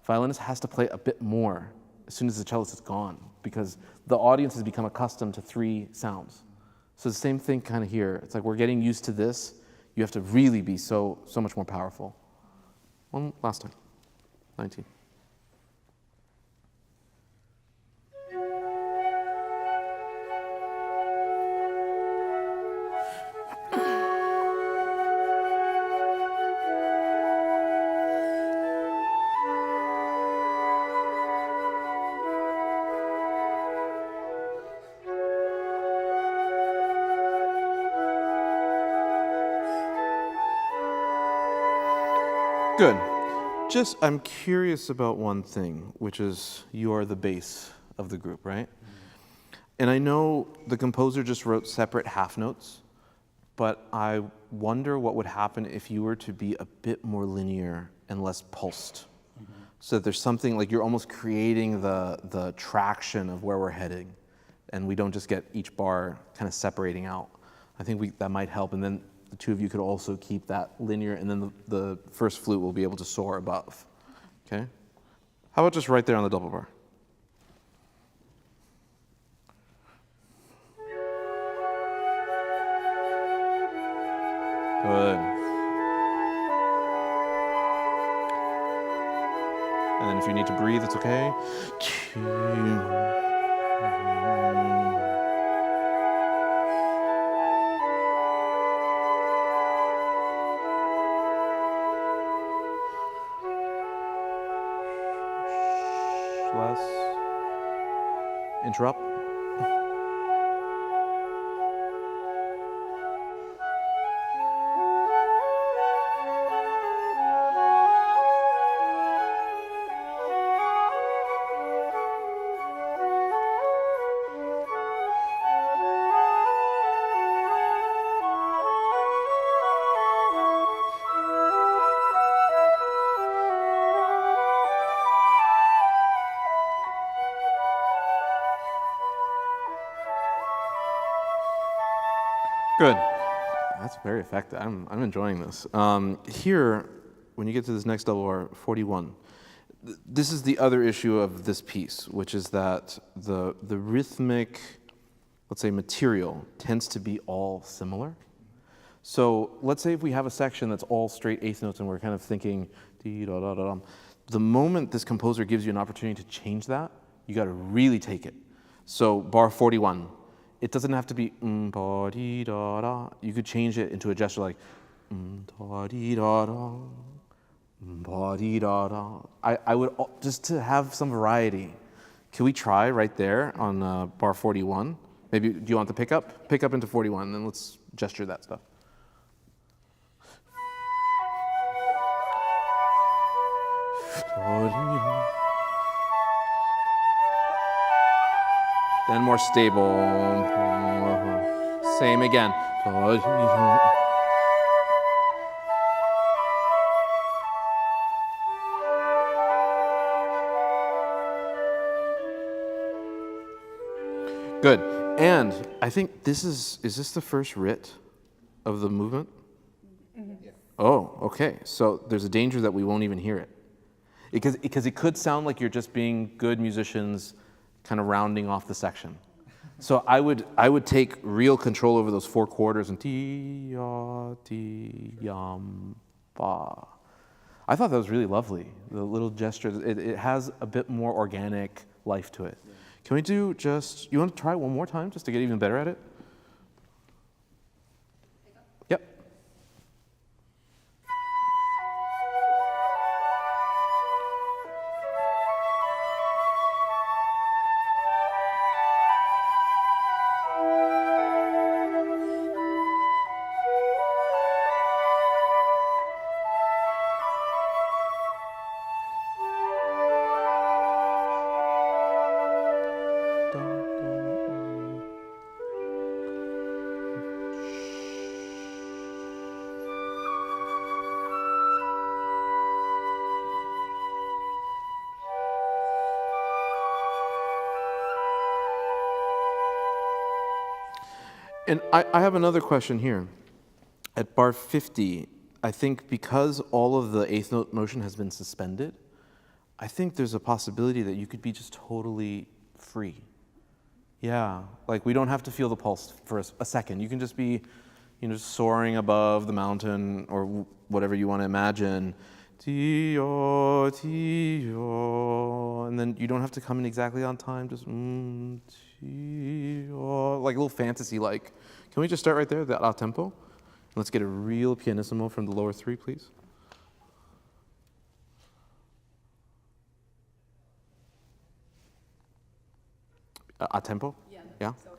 Violinist has to play a bit more as soon as the cellist is gone, because the audience has become accustomed to 3 sounds. So the same thing kind of here. It's like we're getting used to this. You have to really be so much more powerful. One last time. 19. Good. I'm curious about one thing, which is you are the bass of the group, right? And I know the composer just wrote separate half notes, but I wonder what would happen if you were to be a bit more linear and less pulsed. So that there's something like you're almost creating the traction of where we're heading, and we don't just get each bar kind of separating out. I think that might help, and then the 2 of you could also keep that linear, and then the first flute will be able to soar above. Okay? How about just right there on the double bar? Good. And then if you need to breathe, it's okay. Less. Interrupt. Good. That's very effective. I'm enjoying this. Here, when you get to this next double bar, 41, this is the other issue of this piece, which is that the rhythmic, let's say, material tends to be all similar. So let's say if we have a section that's all straight eighth notes and we're kind of thinking, dee-da-da-da-dum, the moment this composer gives you an opportunity to change that, you got to really take it. So bar 41. It doesn't have to be ba-dee-da-da. You could change it into a gesture like da-dee-da-da, ba-dee-da-da. I would, just to have some variety, can we try right there on bar 41? Maybe, do you want the pickup? Pick up into 41, and then let's gesture that stuff. Then more stable. Same again. Good. And I think this is this the first writ of the movement? Yeah. Oh, okay. So there's a danger that we won't even hear it. Because it could sound like you're just being good musicians kind of rounding off the section. So I would take real control over those 4 quarters and ti ya ti yam ba. I thought that was really lovely. The little gestures. It has a bit more organic life to it. Yeah. Can we do just? You want to try it one more time just to get even better at it? Yep. And I have another question here. At bar 50, I think because all of the eighth note motion has been suspended, I think there's a possibility that you could be just totally free. Yeah, like we don't have to feel the pulse for a second. You can just be, just soaring above the mountain or whatever you want to imagine. Ti-yo, ti-yo. And then you don't have to come in exactly on time, just ti-yo, like a little fantasy-like. Can we just start right there, that a tempo? Let's get a real pianissimo from the lower 3, please. A tempo? Yeah. Yeah? So 50.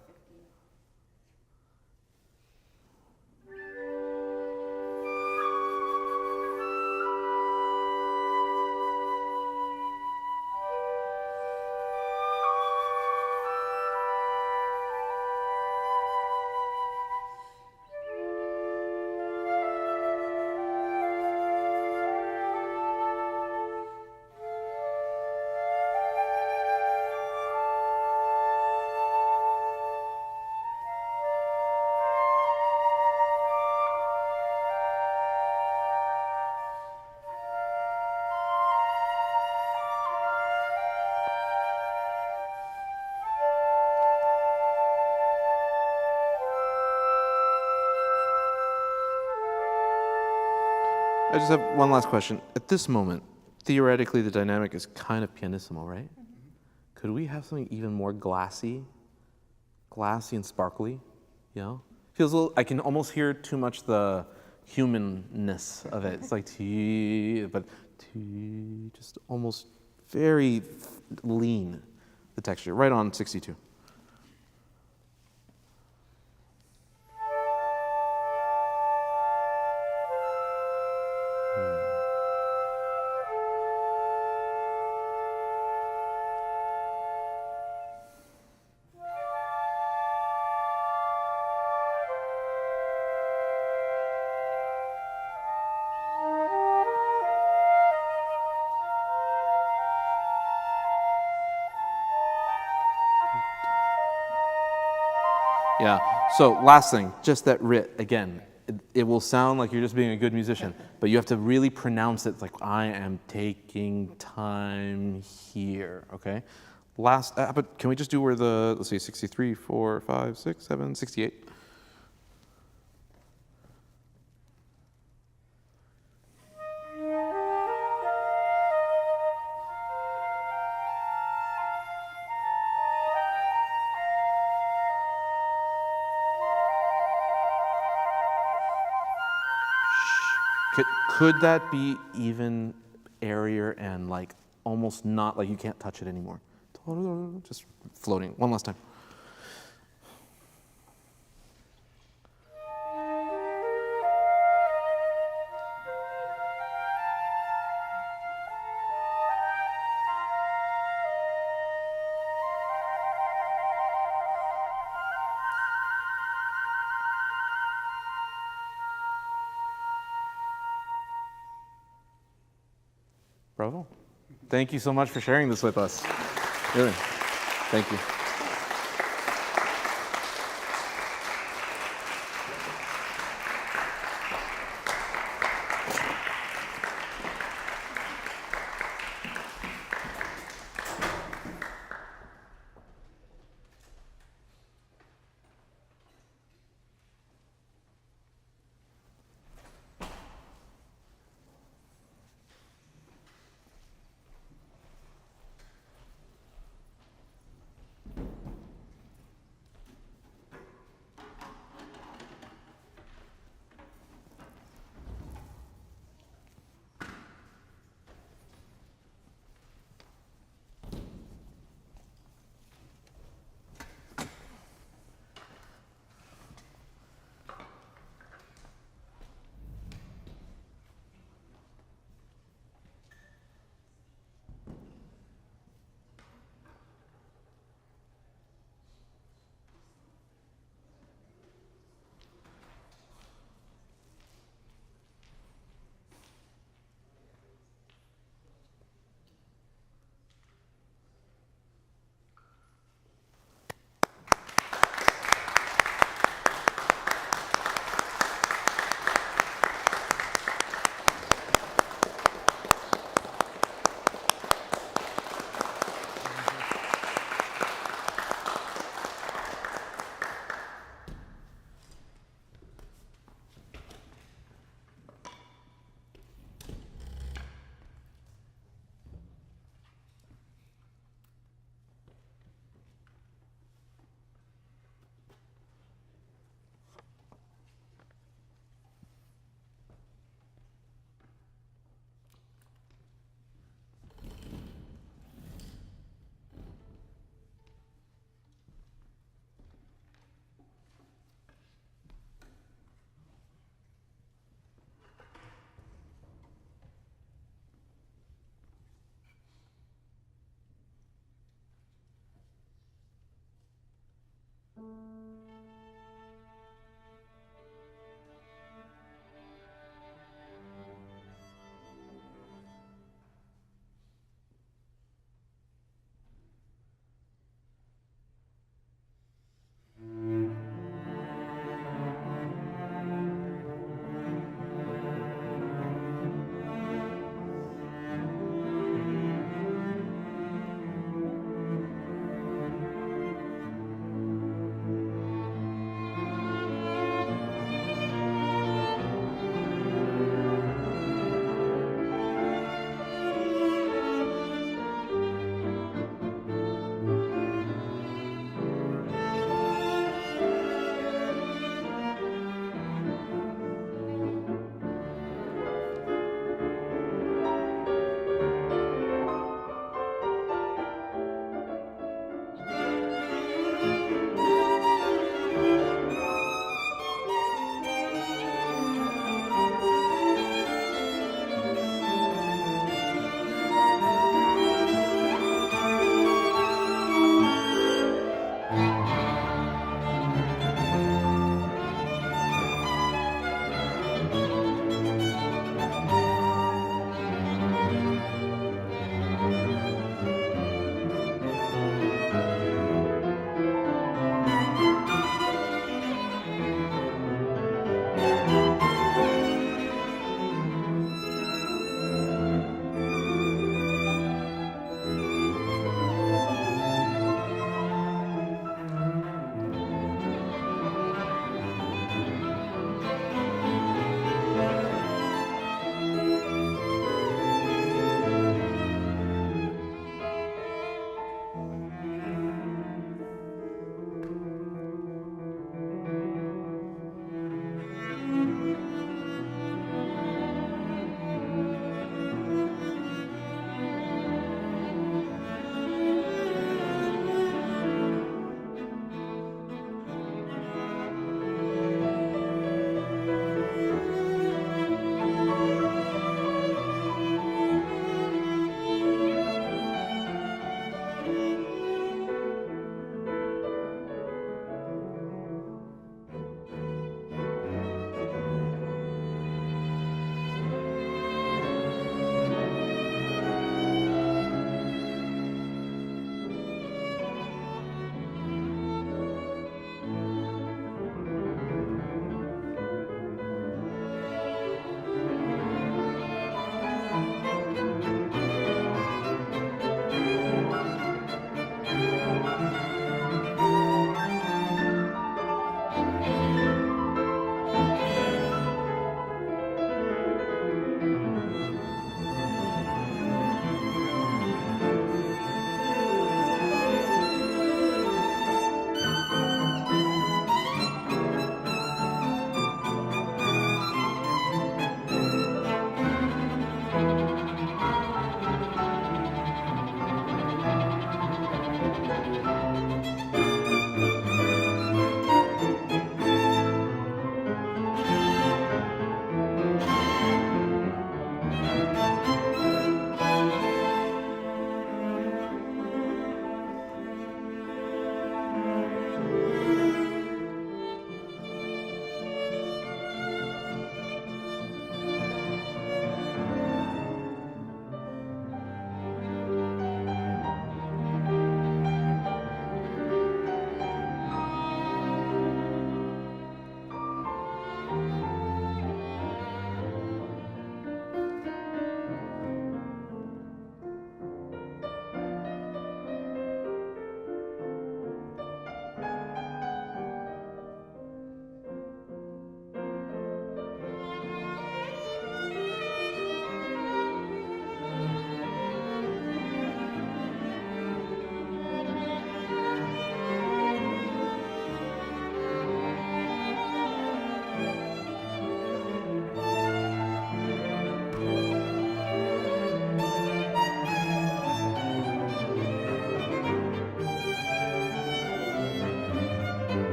I just have one last question. At this moment, theoretically, the dynamic is kind of pianissimo, right? Mm-hmm. Could we have something even more glassy and sparkly? Feels a little. I can almost hear too much the humanness of it. It's like T, but T, just almost very lean. The texture, right on 62. Yeah, so last thing, just that writ, again, it will sound like you're just being a good musician, but you have to really pronounce it like, I am taking time here, okay? Last, but can we just do where the, let's see, 63, 4, 5, 6, 7, 68? Could that be even airier and like almost not, like you can't touch it anymore? Just floating. One last time. Bravo. Thank you so much for sharing this with us. Really. Thank you.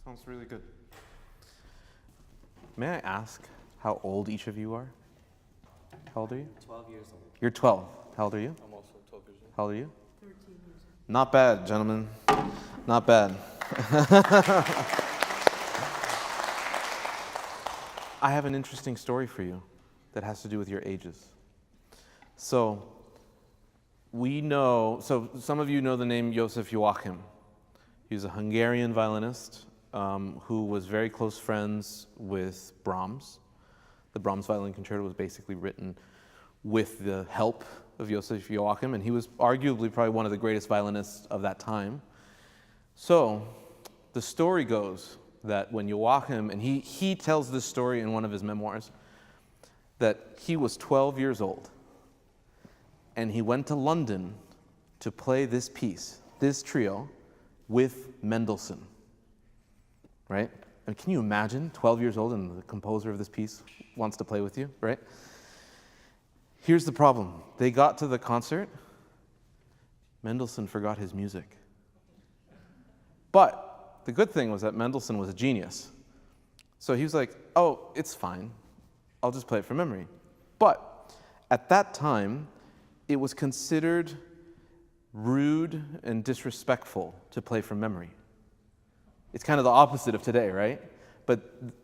Sounds really good. May I ask how old each of you are? How old are you? 12 years old. You're 12. How old are you? I'm also 12 years old. How old are you? 13 years old. Not bad, gentlemen. Not bad. I have an interesting story for you that has to do with your ages. So some of you know the name József Joachim. He was a Hungarian violinist who was very close friends with Brahms. The Brahms Violin Concerto was basically written with the help of József Joachim, and he was arguably probably one of the greatest violinists of that time. So the story goes that when Joachim, and he tells this story in one of his memoirs, that he was 12 years old, and he went to London to play this piece, this trio, with Mendelssohn, right? And can you imagine, 12 years old, and the composer of this piece wants to play with you, right? Here's the problem. They got to the concert, Mendelssohn forgot his music. But the good thing was that Mendelssohn was a genius. So he was like, oh, it's fine. I'll just play it from memory. But at that time, it was considered rude and disrespectful to play from memory. It's kind of the opposite of today, right? But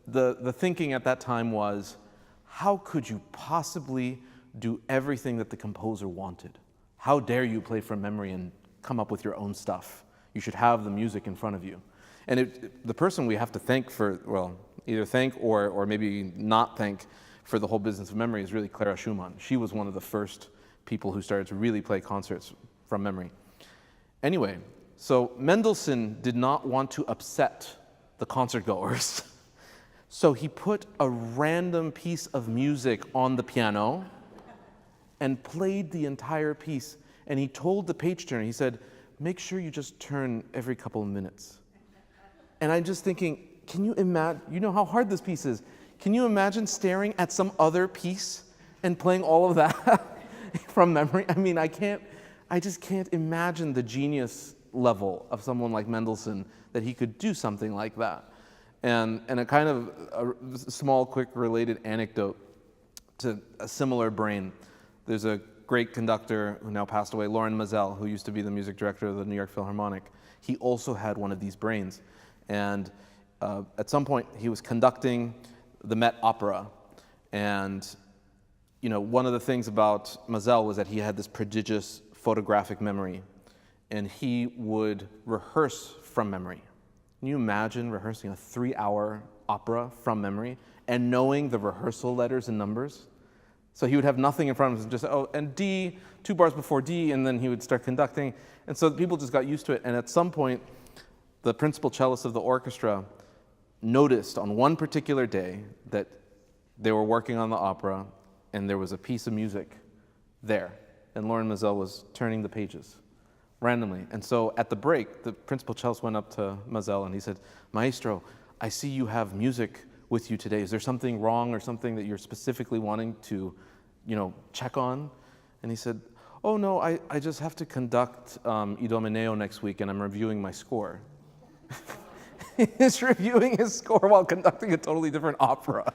the thinking at that time was, how could you possibly do everything that the composer wanted? How dare you play from memory and come up with your own stuff? You should have the music in front of you. And the person we have to thank for, well, either thank or maybe not thank for the whole business of memory is really Clara Schumann. She was one of the first people who started to really play concerts from memory. Anyway, so Mendelssohn did not want to upset the concertgoers. So he put a random piece of music on the piano and played the entire piece. And he told the page turner, he said, make sure you just turn every couple of minutes. And I'm just thinking, can you imagine, you know how hard this piece is. Can you imagine staring at some other piece and playing all of that from memory? I mean, I just can't imagine the genius level of someone like Mendelssohn that he could do something like that. And a kind of a small, quick related anecdote to a similar brain. There's a great conductor who now passed away, Lorin Maazel, who used to be the music director of the New York Philharmonic. He also had one of these brains. And at some point, he was conducting the Met Opera. And you know, one of the things about Maazel was that he had this prodigious photographic memory. And he would rehearse from memory. Can you imagine rehearsing a 3-hour opera from memory and knowing the rehearsal letters and numbers? So he would have nothing in front of him, just, oh, and D, 2 bars before D, and then he would start conducting. And so people just got used to it. And at some point, the principal cellist of the orchestra noticed on one particular day that they were working on the opera and there was a piece of music there. And Lorin Maazel was turning the pages randomly. And so at the break, the principal cellist went up to Maazel and he said, Maestro, I see you have music with you today. Is there something wrong or something that you're specifically wanting to, check on? And he said, oh no, I just have to conduct Idomeneo next week and I'm reviewing my score. He's reviewing his score while conducting a totally different opera.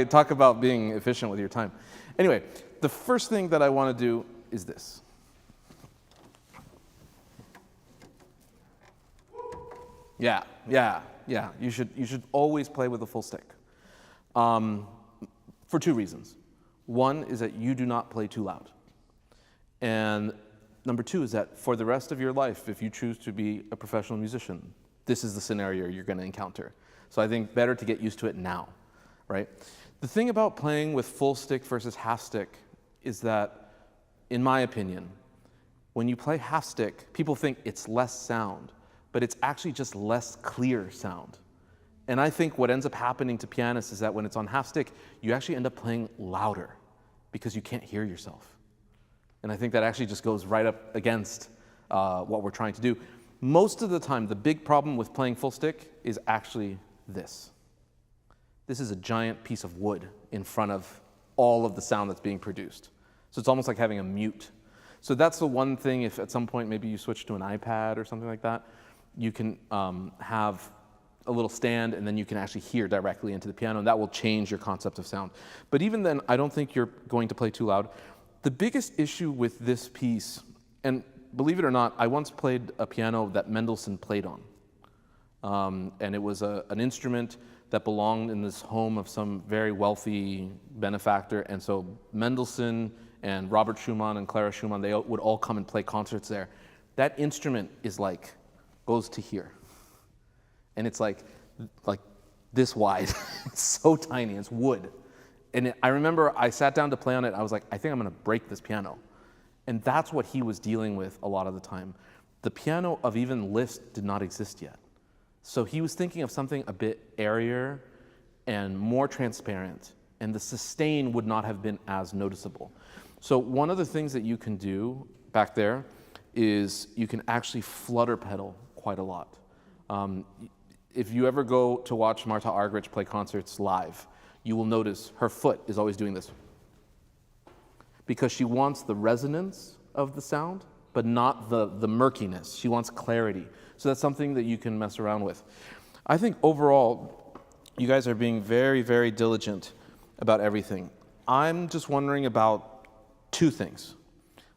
Talk about being efficient with your time. Anyway, the first thing that I want to do is this. Yeah. You should always play with a full stick. For 2 reasons. One is that you do not play too loud. And number 2 is that for the rest of your life, if you choose to be a professional musician, this is the scenario you're going to encounter. So I think better to get used to it now, right? The thing about playing with full stick versus half stick is that, in my opinion, when you play half stick, people think it's less sound, but it's actually just less clear sound. And I think what ends up happening to pianists is that when it's on half stick, you actually end up playing louder because you can't hear yourself. And I think that actually just goes right up against what we're trying to do. Most of the time, the big problem with playing full stick is actually this. This is a giant piece of wood in front of all of the sound that's being produced. So it's almost like having a mute. So that's the one thing, if at some point maybe you switch to an iPad or something like that, you can have a little stand, and then you can actually hear directly into the piano, and that will change your concept of sound. But even then, I don't think you're going to play too loud. The biggest issue with this piece, and believe it or not, I once played a piano that Mendelssohn played on. And it was an instrument that belonged in this home of some very wealthy benefactor, and so Mendelssohn and Robert Schumann and Clara Schumann, they would all come and play concerts there. That instrument is like, goes to here. And it's like this wide. It's so tiny, it's wood. And I remember I sat down to play on it, I was like, I think I'm gonna break this piano. And that's what he was dealing with a lot of the time. The piano of even Liszt did not exist yet. So he was thinking of something a bit airier and more transparent, and the sustain would not have been as noticeable. So one of the things that you can do back there is you can actually flutter pedal quite a lot. If you ever go to watch Marta Argerich play concerts live, you will notice her foot is always doing this, because she wants the resonance of the sound, but not the murkiness. She wants clarity. So that's something that you can mess around with. I think overall, you guys are being very, very diligent about everything. I'm just wondering about two things.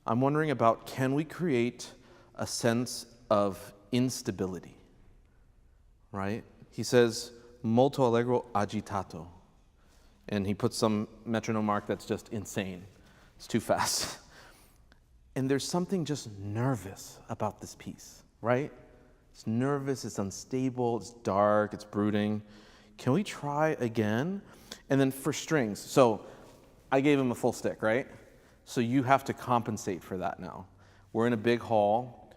I'm wondering about, can we create a sense of instability? Right? He says, molto allegro agitato. And he puts some metronome mark that's just insane. It's too fast. And there's something just nervous about this piece, right? It's nervous, it's unstable, it's dark, it's brooding. Can we try again? And then for strings, so I gave him a full stick, right? So you have to compensate for that now. We're in a big hall.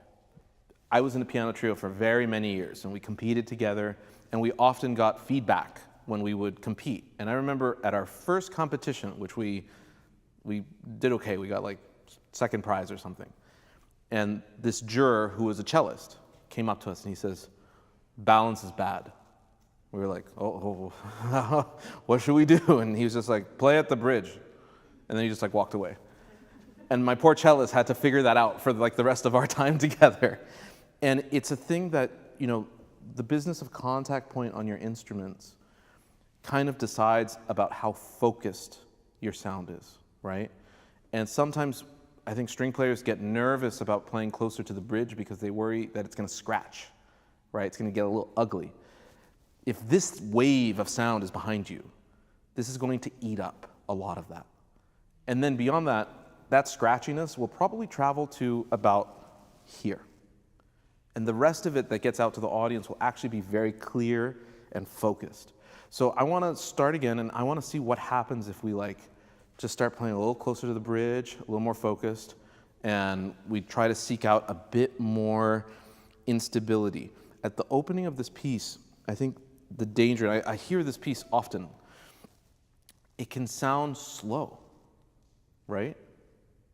I was in a piano trio for very many years, and we competed together, and we often got feedback when we would compete. And I remember at our first competition, which we did okay, we got like second prize or something. And this juror, who was a cellist, came up to us and he says, balance is bad. We were like, oh, what should we do? And he was just like, play at the bridge. And then he just like walked away. And my poor cellist had to figure that out for like the rest of our time together. And it's a thing that, you know, the business of contact point on your instruments kind of decides about how focused your sound is, right? And sometimes I think string players get nervous about playing closer to the bridge because they worry that it's going to scratch, right? It's going to get a little ugly. If this wave of sound is behind you, this is going to eat up a lot of that. And then beyond that, that scratchiness will probably travel to about here. And the rest of it that gets out to the audience will actually be very clear and focused. So I want to start again, and I want to see what happens if we like just start playing a little closer to the bridge, a little more focused, and we try to seek out a bit more instability. At the opening of this piece, I think the danger, and I hear this piece often, it can sound slow, right?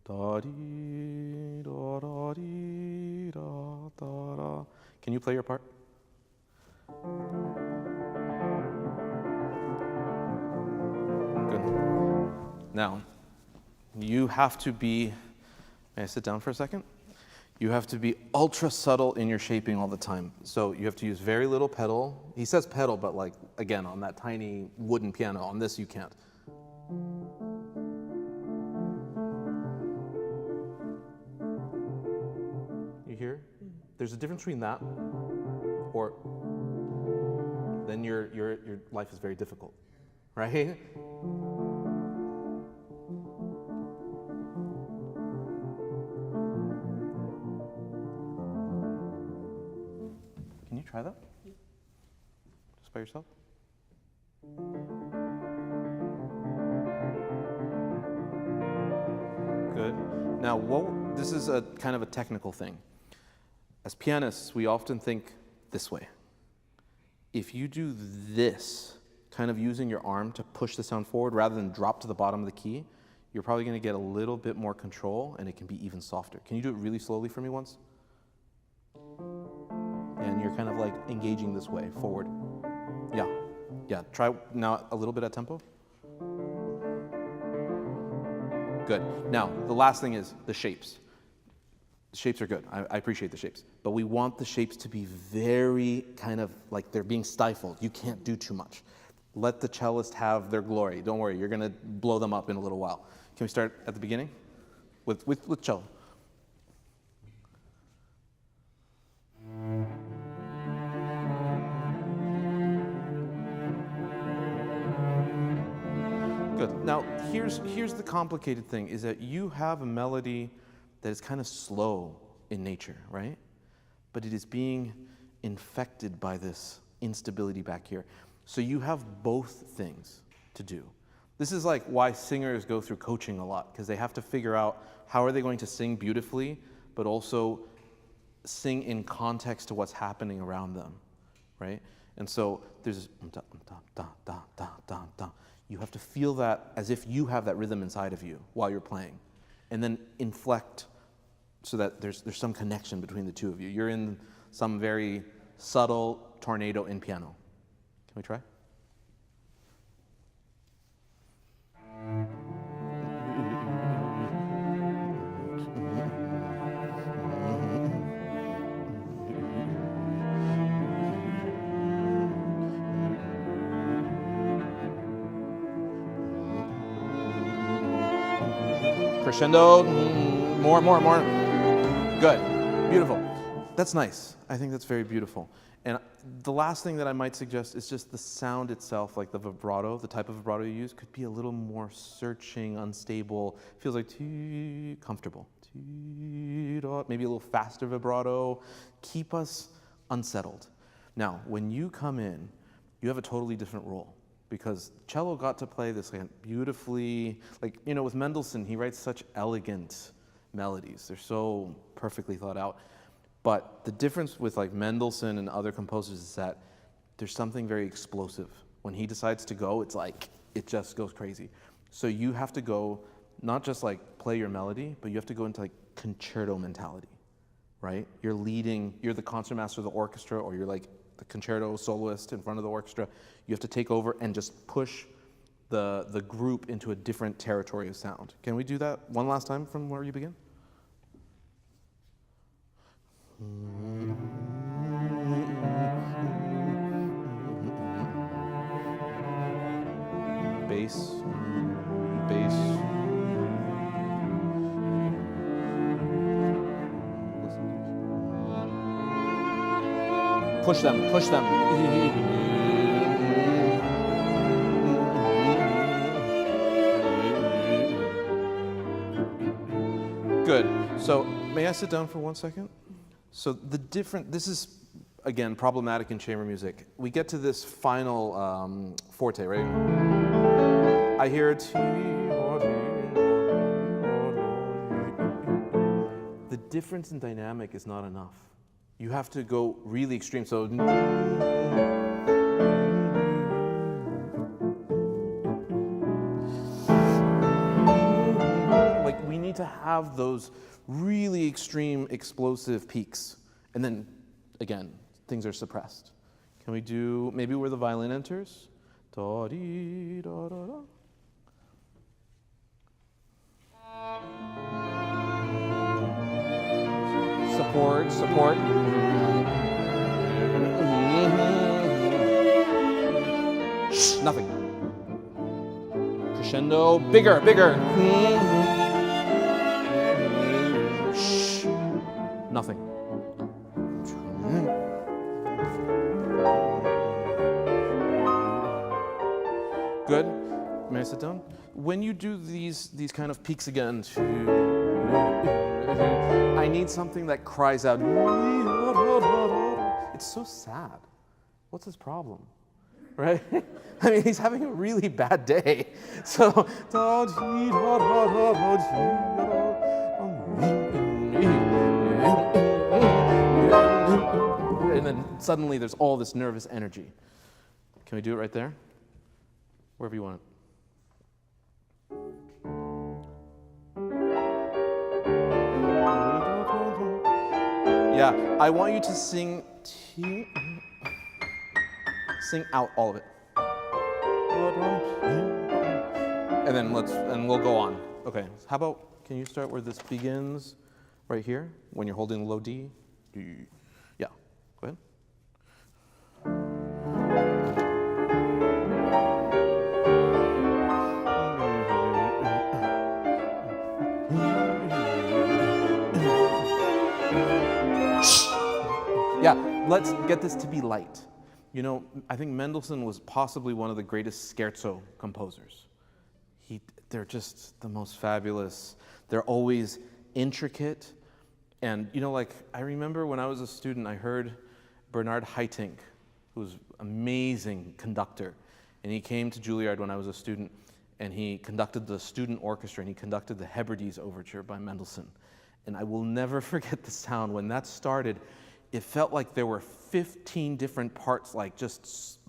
Da-dee, da-da-dee, da-da-da. Can you play your part? Good. Now, you have to be, may I sit down for a second? You have to be ultra subtle in your shaping all the time. So you have to use very little pedal. He says pedal, but like, again, on that tiny wooden piano, on this you can't. You hear? There's a difference between that or then your life is very difficult, right? Can you try that? Just by yourself? Good. Now, this is a kind of a technical thing. As pianists, we often think this way. If you do this, kind of using your arm to push the sound forward rather than drop to the bottom of the key, you're probably going to get a little bit more control, and it can be even softer. Can you do it really slowly for me once? And you're kind of like engaging this way, forward. Yeah, try now a little bit at tempo. Good. Now, the last thing is the shapes. The shapes are good. I appreciate the shapes. But we want the shapes to be very kind of like they're being stifled. You can't do too much. Let the cellist have their glory. Don't worry, you're going to blow them up in a little while. Can we start at the beginning with cello? Good. Now, here's the complicated thing, is that you have a melody that is kind of slow in nature, right? But it is being infected by this instability back here. So you have both things to do. This is like why singers go through coaching a lot, because they have to figure out how are they going to sing beautifully, but also sing in context to what's happening around them, right? And so there's you have to feel that as if you have that rhythm inside of you while you're playing, and then inflect so that there's some connection between the two of you. You're in some very subtle tornado in piano. Can we try? Crescendo, more. Good, beautiful. That's nice. I think that's very beautiful. And the last thing that I might suggest is just the sound itself, like the vibrato, the type of vibrato you use could be a little more searching, unstable. Feels like comfortable. Maybe a little faster vibrato. Keep us unsettled. Now, when you come in, you have a totally different role, because cello got to play this like beautifully, like, you know, with Mendelssohn, he writes such elegant melodies. They're so perfectly thought out. But the difference with like Mendelssohn and other composers is that there's something very explosive. When he decides to go, it's like, it just goes crazy. So you have to go, not just like play your melody, but you have to go into like concerto mentality, right? You're leading, you're the concertmaster of the orchestra, or you're like the concerto soloist in front of the orchestra. You have to take over and just push the group into a different territory of sound. Can we do that one last time from where you begin? Bass. Push them. Good. So, may I sit down for 1 second? So this is, again, problematic in chamber music. We get to this final forte, right? I hear it. The difference in dynamic is not enough. You have to go really extreme. So, like, we need to have those really extreme, explosive peaks. And then, again, things are suppressed. Can we do maybe where the violin enters? Da dee da da da. Support. Shh, nothing. Crescendo, bigger. Shh, nothing. Good. May I sit down? When you do these kind of peaks again, I need something that cries out. It's so sad. What's his problem? Right? I mean, he's having a really bad day. So, and then suddenly there's all this nervous energy. Can we do it right there? Wherever you want it. Yeah, I want you to sing out all of it. And then we'll go on. Okay, how about, can you start where this begins right here when you're holding the low D. Yeah, go ahead. Yeah, let's get this to be light. You know, I think Mendelssohn was possibly one of the greatest scherzo composers. They're just the most fabulous. They're always intricate. And, you know, like, I remember when I was a student, I heard Bernard Haitink, who's an amazing conductor. And he came to Juilliard when I was a student, and he conducted the student orchestra, and he conducted the Hebrides Overture by Mendelssohn. And I will never forget the sound. When that started, it felt like there were 15 different parts, like just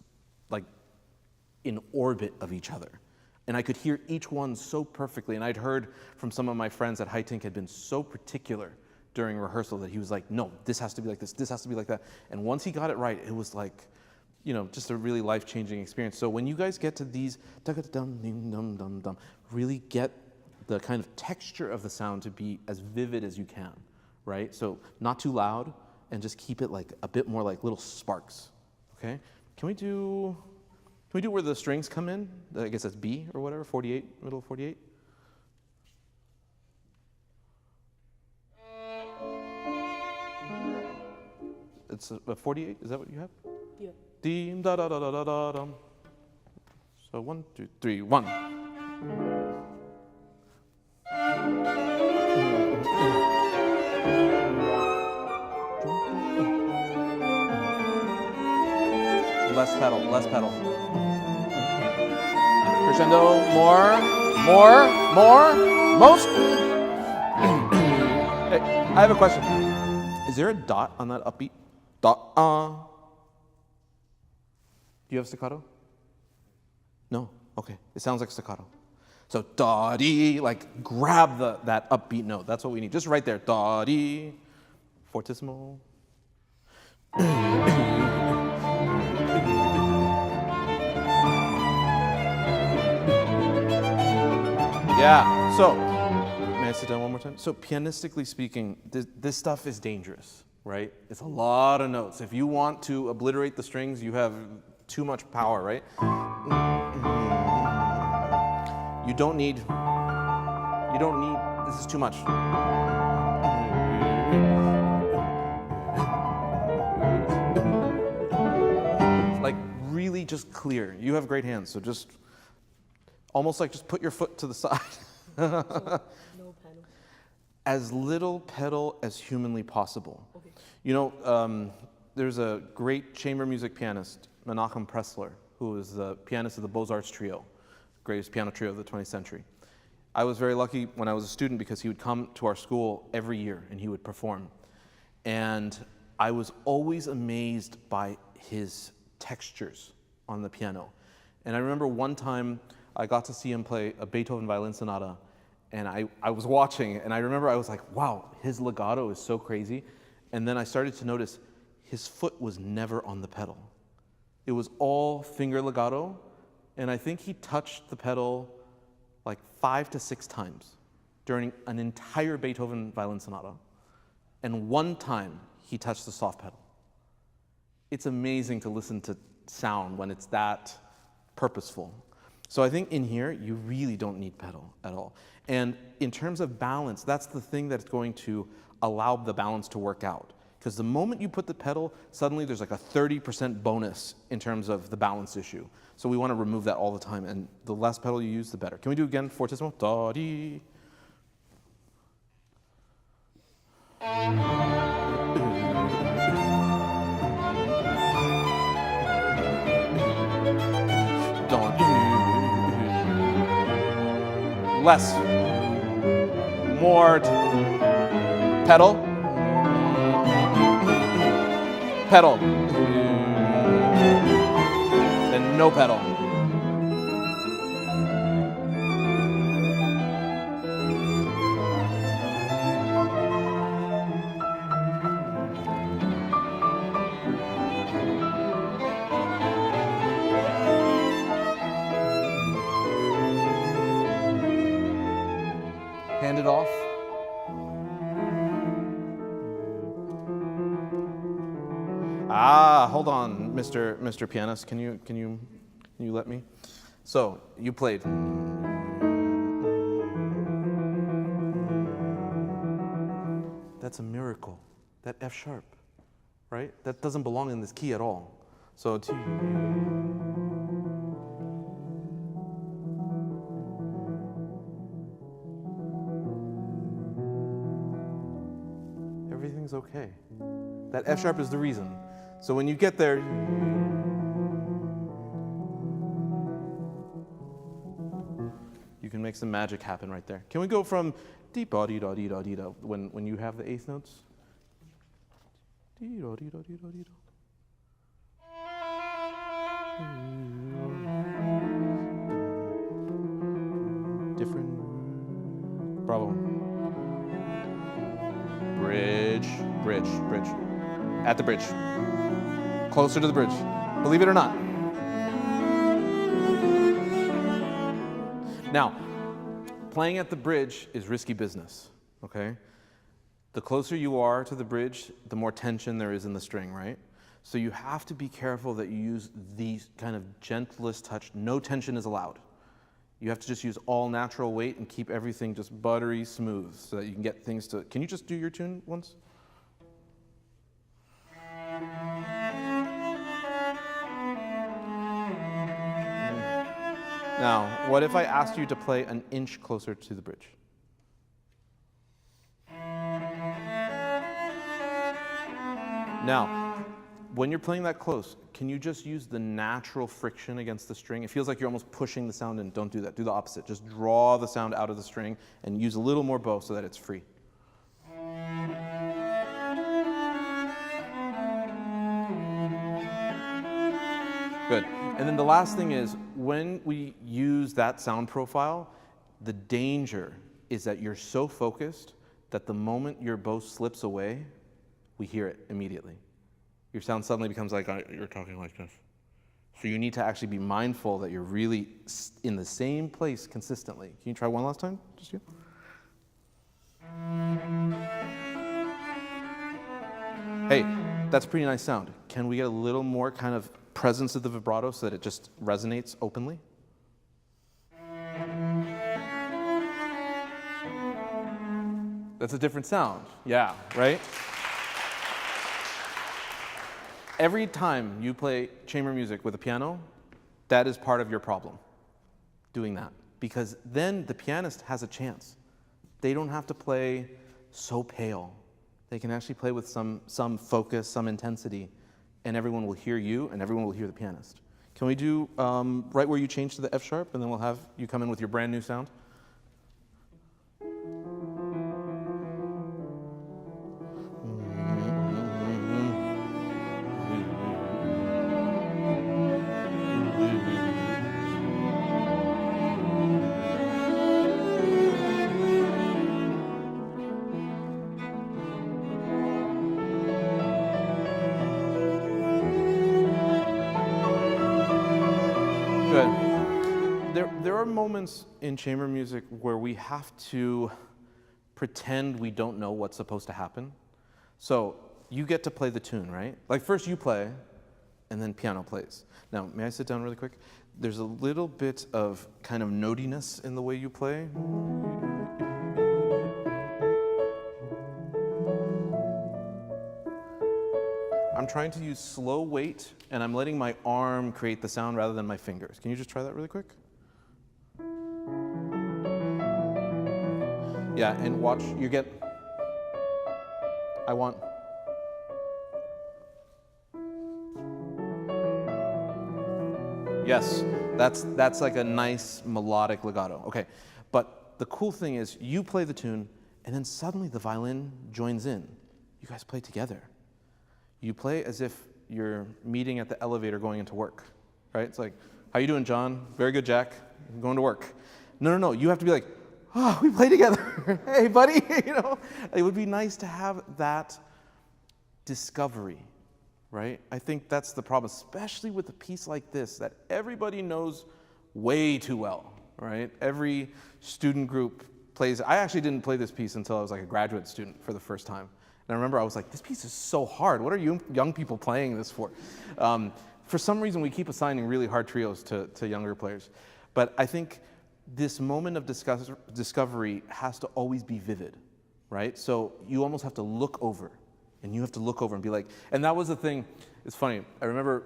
like in orbit of each other. And I could hear each one so perfectly. And I'd heard from some of my friends that Haitink had been so particular during rehearsal that he was like, no, this has to be like this has to be like that. And once he got it right, it was like, you know, just a really life-changing experience. So when you guys get to these, really get the kind of texture of the sound to be as vivid as you can, right? So not too loud, and just keep it like a bit more like little sparks, okay? Can we do where the strings come in? I guess that's B or whatever, 48, middle of 48. It's a 48, is that what you have? Yeah. Dim da da da da da da dum. So 1, 2, 3, 1. Less pedal, less pedal. Crescendo, more, most. Hey, I have a question. Is there a dot on that upbeat? Dot, Do you have staccato? No? Okay, it sounds like staccato. So, da-dee, like grab that upbeat note. That's what we need. Just right there, da-dee, fortissimo. Yeah, so, may I sit down one more time? So pianistically speaking, this stuff is dangerous, right? It's a lot of notes. If you want to obliterate the strings, you have too much power, right? You don't need, this is too much. Like really just clear. You have great hands, so just, almost like just put your foot to the side. So, no pedal. As little pedal as humanly possible. Okay. You know, there's a great chamber music pianist, Menachem Pressler, who is the pianist of the Beaux-Arts Trio, greatest piano trio of the 20th century. I was very lucky when I was a student because he would come to our school every year and he would perform. And I was always amazed by his textures on the piano. And I remember one time I got to see him play a Beethoven Violin Sonata, and I was watching, and I remember I was like, wow, his legato is so crazy. And then I started to notice his foot was never on the pedal. It was all finger legato, and I think he touched the pedal like 5 to 6 times during an entire Beethoven Violin Sonata. And one time he touched the soft pedal. It's amazing to listen to sound when it's that purposeful. So I think in here, you really don't need pedal at all. And in terms of balance, that's the thing that's going to allow the balance to work out. Because the moment you put the pedal, suddenly there's like a 30% bonus in terms of the balance issue. So we want to remove that all the time. And the less pedal you use, the better. Can we do it again? Fortissimo. Da-dee. Less, more, pedal, pedal, then no pedal. Hand it off. hold on, Mr. Pianist. Can you let me? So you played. That's a miracle. That F sharp, right? That doesn't belong in this key at all. So everything's okay. That F sharp is the reason. So when you get there, you can make some magic happen right there. Can we go from dee da dee da dee da dee da when you have the eighth notes? Dee da dee da dee da dee da. Different. Bravo. Bridge, bridge, bridge. At the bridge. Closer to the bridge. Believe it or not. Now, playing at the bridge is risky business, okay? The closer you are to the bridge, the more tension there is in the string, right? So you have to be careful that you use the kind of gentlest touch. No tension is allowed. You have to just use all natural weight and keep everything just buttery smooth so that you can get things to... Can you just do your tune once? Now, what if I asked you to play an inch closer to the bridge? Now, when you're playing that close, can you just use the natural friction against the string? It feels like you're almost pushing the sound in. Don't do that. Do the opposite. Just draw the sound out of the string and use a little more bow so that it's free. Good. And then the last thing is, when we use that sound profile, the danger is that you're so focused that the moment your bow slips away, we hear it immediately. Your sound suddenly becomes like you're talking like this. So you need to actually be mindful that you're really in the same place consistently. Can you try one last time? Just you. Hey, that's a pretty nice sound. Can we get a little more kind of presence of the vibrato so that it just resonates openly? That's a different sound. Yeah, right? Every time you play chamber music with a piano, that is part of your problem, doing that. Because then the pianist has a chance. They don't have to play so pale. They can actually play with some focus, some intensity, and everyone will hear you and everyone will hear the pianist. Can we do right where you change to the F sharp, and then we'll have you come in with your brand new sound? There are moments in chamber music where we have to pretend we don't know what's supposed to happen. So you get to play the tune, right? Like first you play, and then piano plays. Now, may I sit down really quick? There's a little bit of kind of notiness in the way you play. I'm trying to use slow weight, and I'm letting my arm create the sound rather than my fingers. Can you just try that really quick? Yeah, and watch, you get, I want. Yes, that's like a nice melodic legato. Okay, but the cool thing is you play the tune, and then suddenly the violin joins in. You guys play together. You play as if you're meeting at the elevator going into work, right? It's like, how you doing, John? Very good, Jack. I'm going to work. No. You have to be like, oh, we play together. Hey, buddy. You know, it would be nice to have that discovery, right? I think that's the problem, especially with a piece like this that everybody knows way too well, right? Every student group plays. I actually didn't play this piece until I was like a graduate student for the first time. And I remember I was like, this piece is so hard. What are you young people playing this for? For some reason, we keep assigning really hard trios to younger players. But I think this moment of discovery has to always be vivid, right? So you almost have to look over, and you have to look over and be like, and that was the thing. It's funny. I remember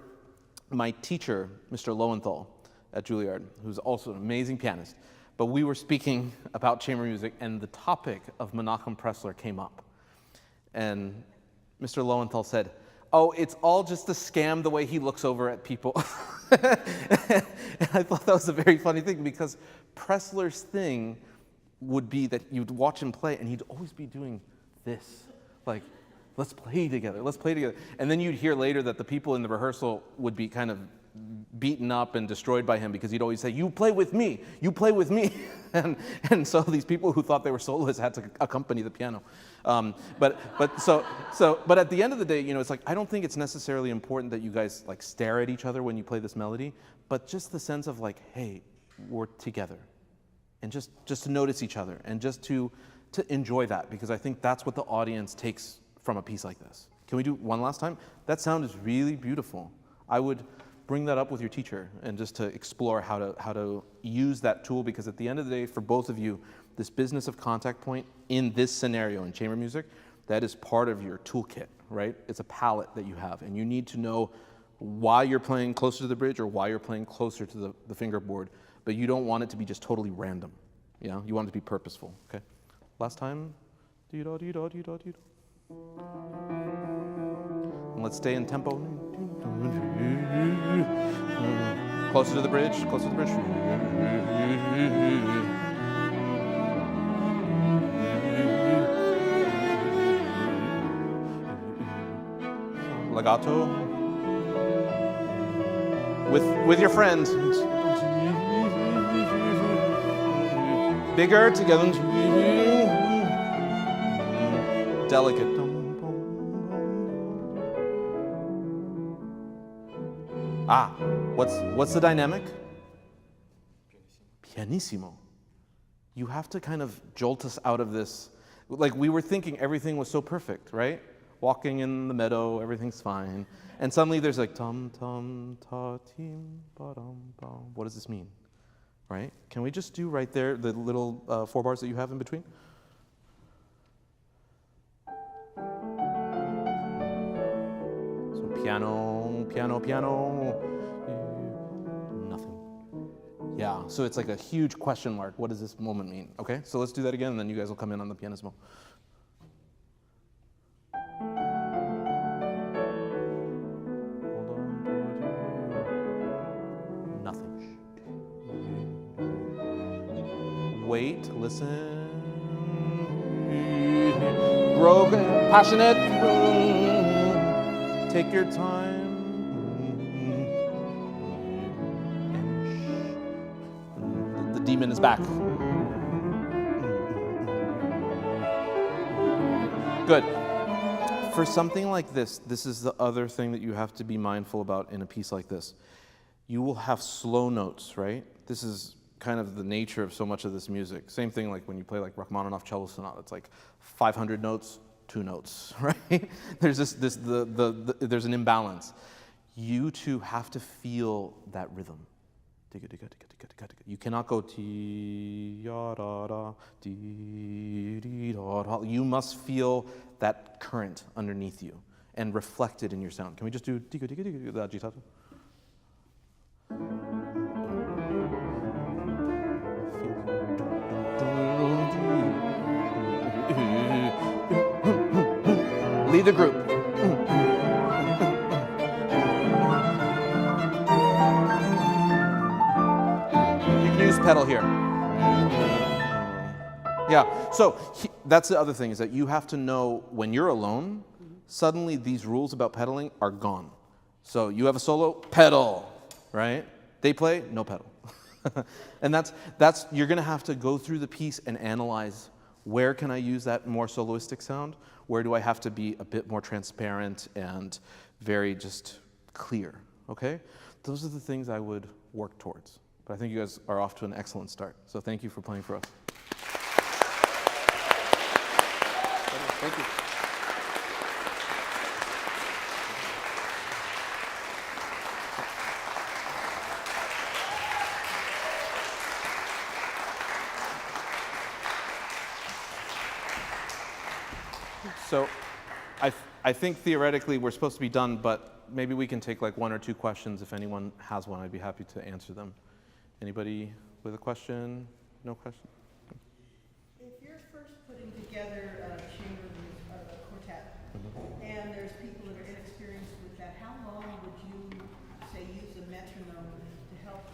my teacher, Mr. Lowenthal at Juilliard, who's also an amazing pianist, but we were speaking about chamber music, and the topic of Menachem Pressler came up. And Mr. Lowenthal said, oh, it's all just a scam the way he looks over at people. And I thought that was a very funny thing, because Pressler's thing would be that you'd watch him play and he'd always be doing this, like, let's play together, let's play together. And then you'd hear later that the people in the rehearsal would be kind of beaten up and destroyed by him, because he'd always say, you play with me, you play with me. And so these people who thought they were soloists had to accompany the piano. But at the end of the day, you know, it's like, I don't think it's necessarily important that you guys like stare at each other when you play this melody, but just the sense of like, hey, we're together. And just to notice each other, and just to enjoy that, because I think that's what the audience takes from a piece like this. Can we do one last time? That sound is really beautiful. I would bring that up with your teacher, and just to explore how to use that tool, because at the end of the day, for both of you, this business of contact point in this scenario in chamber music, that is part of your toolkit, right? It's a palette that you have, and you need to know why you're playing closer to the bridge or why you're playing closer to the fingerboard, but you don't want it to be just totally random. You know, you want it to be purposeful, okay? Last time. And let's stay in tempo. Closer to the bridge, closer to the bridge. Legato. With your friend. Bigger together. Delicate. What's the dynamic? Pianissimo. You have to kind of jolt us out of this. Like, we were thinking everything was so perfect, right? Walking in the meadow, everything's fine. And suddenly there's like, tum, tum, ta, tim, ba, dum, bum. What does this mean? Right? Can we just do right there the little 4 bars that you have in between? So piano, piano, piano. Nothing. Yeah, so it's like a huge question mark. What does this moment mean? Okay, so let's do that again, and then you guys will come in on the pianissimo. Wait, listen. Grow, passionate. Take your time. The demon is back. Good. For something like this, this is the other thing that you have to be mindful about in a piece like this. You will have slow notes, right? This is kind of the nature of so much of this music. Same thing like when you play like Rachmaninoff cello sonata. It's like 500 notes, 2 notes, right? There's there's an imbalance. You two have to feel that rhythm. You cannot go ti ya da da di di da da. You must feel that current underneath you and reflect it in your sound. Can we just do the agitato? Lead the group. You can use pedal here. Yeah, so that's the other thing, is that you have to know when you're alone, suddenly these rules about pedaling are gone. So you have a solo, pedal, right? They play, no pedal. And that's you're gonna have to go through the piece and analyze, where can I use that more soloistic sound? Where do I have to be a bit more transparent and very just clear, okay? Those are the things I would work towards. But I think you guys are off to an excellent start. So thank you for playing for us. Thank you. So I think theoretically we're supposed to be done, but maybe we can take like 1 or 2 questions. If anyone has one, I'd be happy to answer them. Anybody with a question? No question? If you're first putting together a chamber quartet, and there's people that are inexperienced with that, how long would you say use a metronome to help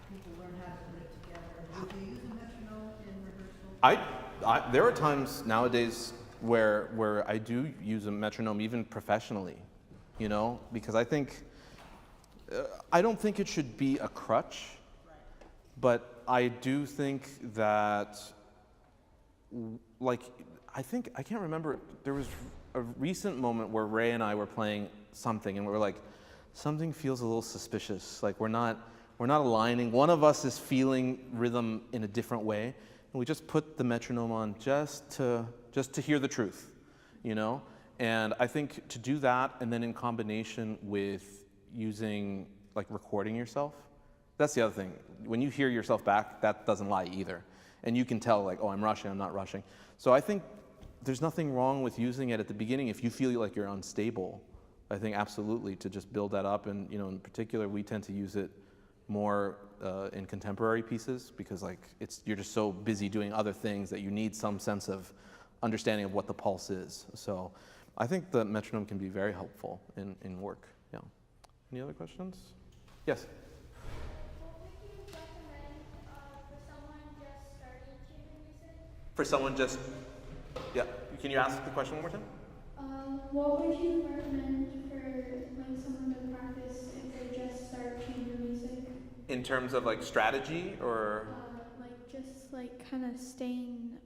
people learn how to put it together? Would you use a metronome in rehearsal? There are times nowadays where I do use a metronome, even professionally, you know, because I think I don't think it should be a crutch, but I do think that, like, I can't remember, there was a recent moment where Ray and I were playing something and we were like, something feels a little suspicious, like we're not aligning, one of us is feeling rhythm in a different way, and we just put the metronome on just to hear the truth, you know? And I think to do that, and then in combination with using, like, recording yourself, that's the other thing. When you hear yourself back, that doesn't lie either. And you can tell, like, oh, I'm rushing, I'm not rushing. So I think there's nothing wrong with using it at the beginning if you feel like you're unstable. I think absolutely to just build that up. And, you know, in particular, we tend to use it more in contemporary pieces because, like, you're just so busy doing other things that you need some sense of understanding of what the pulse is. So I think the metronome can be very helpful in work. Yeah. Any other questions? Yes. What would you recommend for someone just starting chamber music? For someone just, yeah. Can you ask the question one more time? What would you recommend for when someone does practice if they just start chamber music? In terms of like strategy or? Like just like kind of staying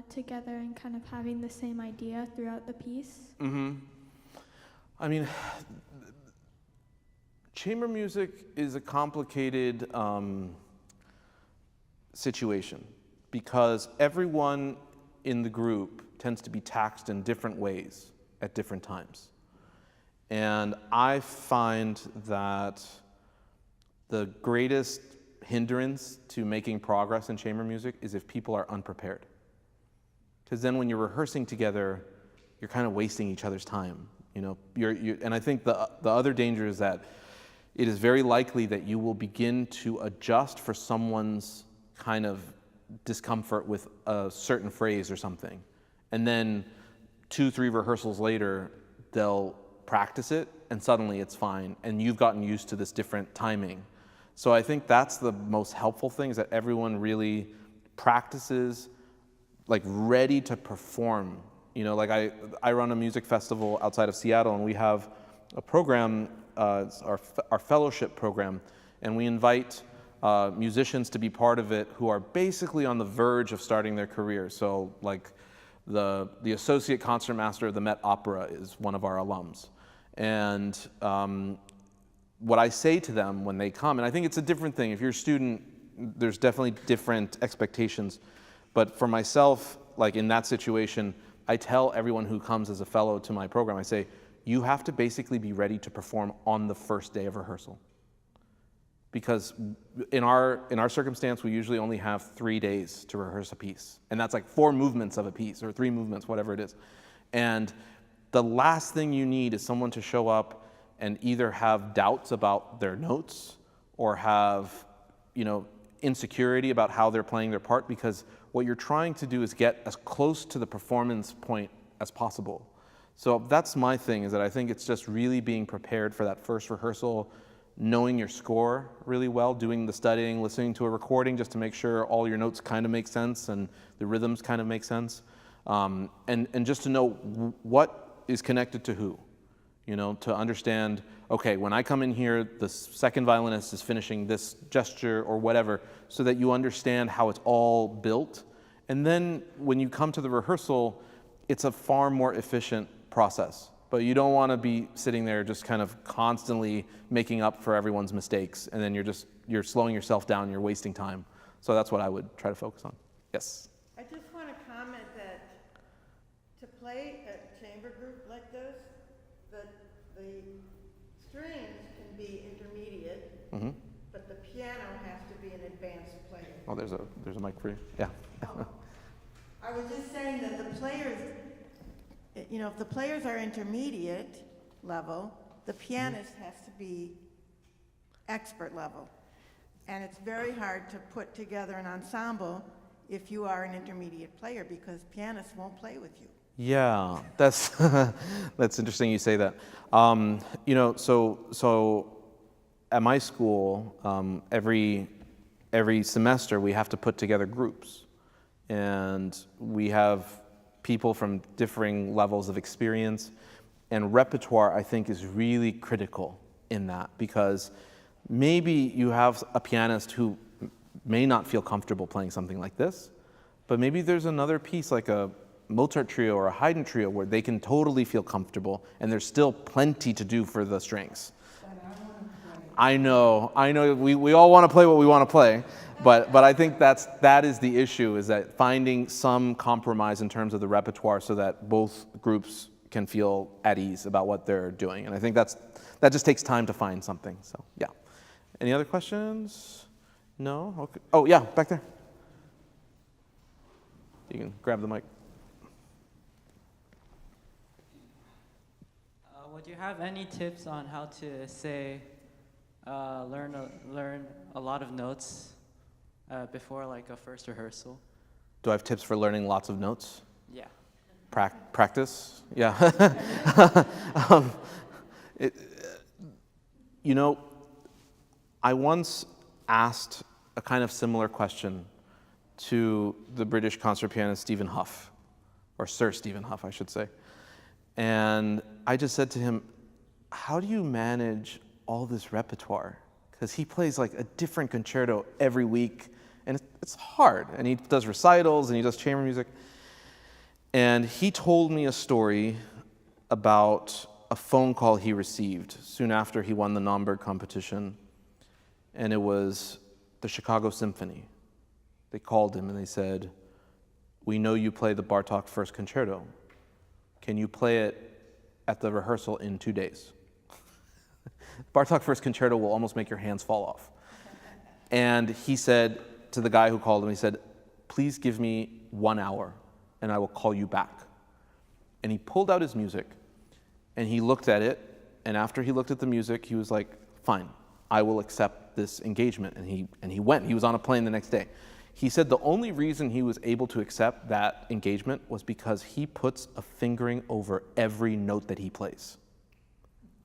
together and kind of having the same idea throughout the piece. Mm-hmm. I mean, chamber music is a complicated situation because everyone in the group tends to be taxed in different ways at different times. And I find that the greatest hindrance to making progress in chamber music is if people are unprepared. Because then when you're rehearsing together, you're kind of wasting each other's time. You know, and I think the other danger is that it is very likely that you will begin to adjust for someone's kind of discomfort with a certain phrase or something. And then 2-3 rehearsals later, they'll practice it and suddenly it's fine. And you've gotten used to this different timing. So I think that's the most helpful thing is that everyone really practices like ready to perform. You know, like I run a music festival outside of Seattle and we have a program, it's our fellowship program, and we invite musicians to be part of it who are basically on the verge of starting their career. So like the associate concertmaster of the Met Opera is one of our alums. And what I say to them when they come, and I think it's a different thing. If you're a student, there's definitely different expectations. But for myself, like in that situation, I tell everyone who comes as a fellow to my program, I say, you have to basically be ready to perform on the first day of rehearsal. Because in our circumstance, we usually only have 3 days to rehearse a piece. And that's like 4 movements of a piece, or 3 movements, whatever it is. And the last thing you need is someone to show up and either have doubts about their notes or have, you know, insecurity about how they're playing their part, because what you're trying to do is get as close to the performance point as possible. So that's my thing, is that I think it's just really being prepared for that first rehearsal, knowing your score really well, doing the studying, listening to a recording just to make sure all your notes kind of make sense and the rhythms kind of make sense. And just to know what is connected to who, you know, to understand, okay, when I come in here, the second violinist is finishing this gesture or whatever, so that you understand how it's all built. And then when you come to the rehearsal, it's a far more efficient process. But you don't want to be sitting there just kind of constantly making up for everyone's mistakes, and then you're slowing yourself down, you're wasting time. So that's what I would try to focus on. Yes? I just want to comment that to play a chamber group like this, the strings can be intermediate, but the piano has to be an advanced player. Oh, there's a mic for you. Yeah. I was just saying that the players you know, if the players are intermediate level, the pianist has to be expert level. And it's very hard to put together an ensemble if you are an intermediate player, because pianists won't play with you. Yeah, that's that's interesting you say that. You know, so at my school, every semester we have to put together groups, and we have people from differing levels of experience, and repertoire, I think, is really critical in that, because maybe you have a pianist who may not feel comfortable playing something like this, but maybe there's another piece like a Mozart trio or a Haydn trio where they can totally feel comfortable, and there's still plenty to do for the strings. I know, we all want to play what we want to play, but I think that is the issue, is that finding some compromise in terms of the repertoire so that both groups can feel at ease about what they're doing. And I think that just takes time to find something, so yeah. Any other questions? No? Okay. Oh yeah, back there. You can grab the mic. Would you have any tips on how to, say, learn a lot of notes before like a first rehearsal? Do I have tips for learning lots of notes? Yeah. Practice? Yeah. You know, I once asked a kind of similar question to the British concert pianist Stephen Hough, or Sir Stephen Hough, I should say. And I just said to him, how do you manage all this repertoire? Because he plays like a different concerto every week, and it's hard. And he does recitals, and he does chamber music. And he told me a story about a phone call he received soon after he won the Naumburg competition. And it was the Chicago Symphony. They called him and they said, "We know you play the Bartók First Concerto. Can you play it at the rehearsal in 2 days?" Bartók First Concerto will almost make your hands fall off. And he said to the guy who called him, he said, "Please give me 1 hour and I will call you back." And he pulled out his music and he looked at it, and after he looked at the music, he was like, "Fine, I will accept this engagement." And he went. He was on a plane the next day. He said the only reason he was able to accept that engagement was because he puts a fingering over every note that he plays,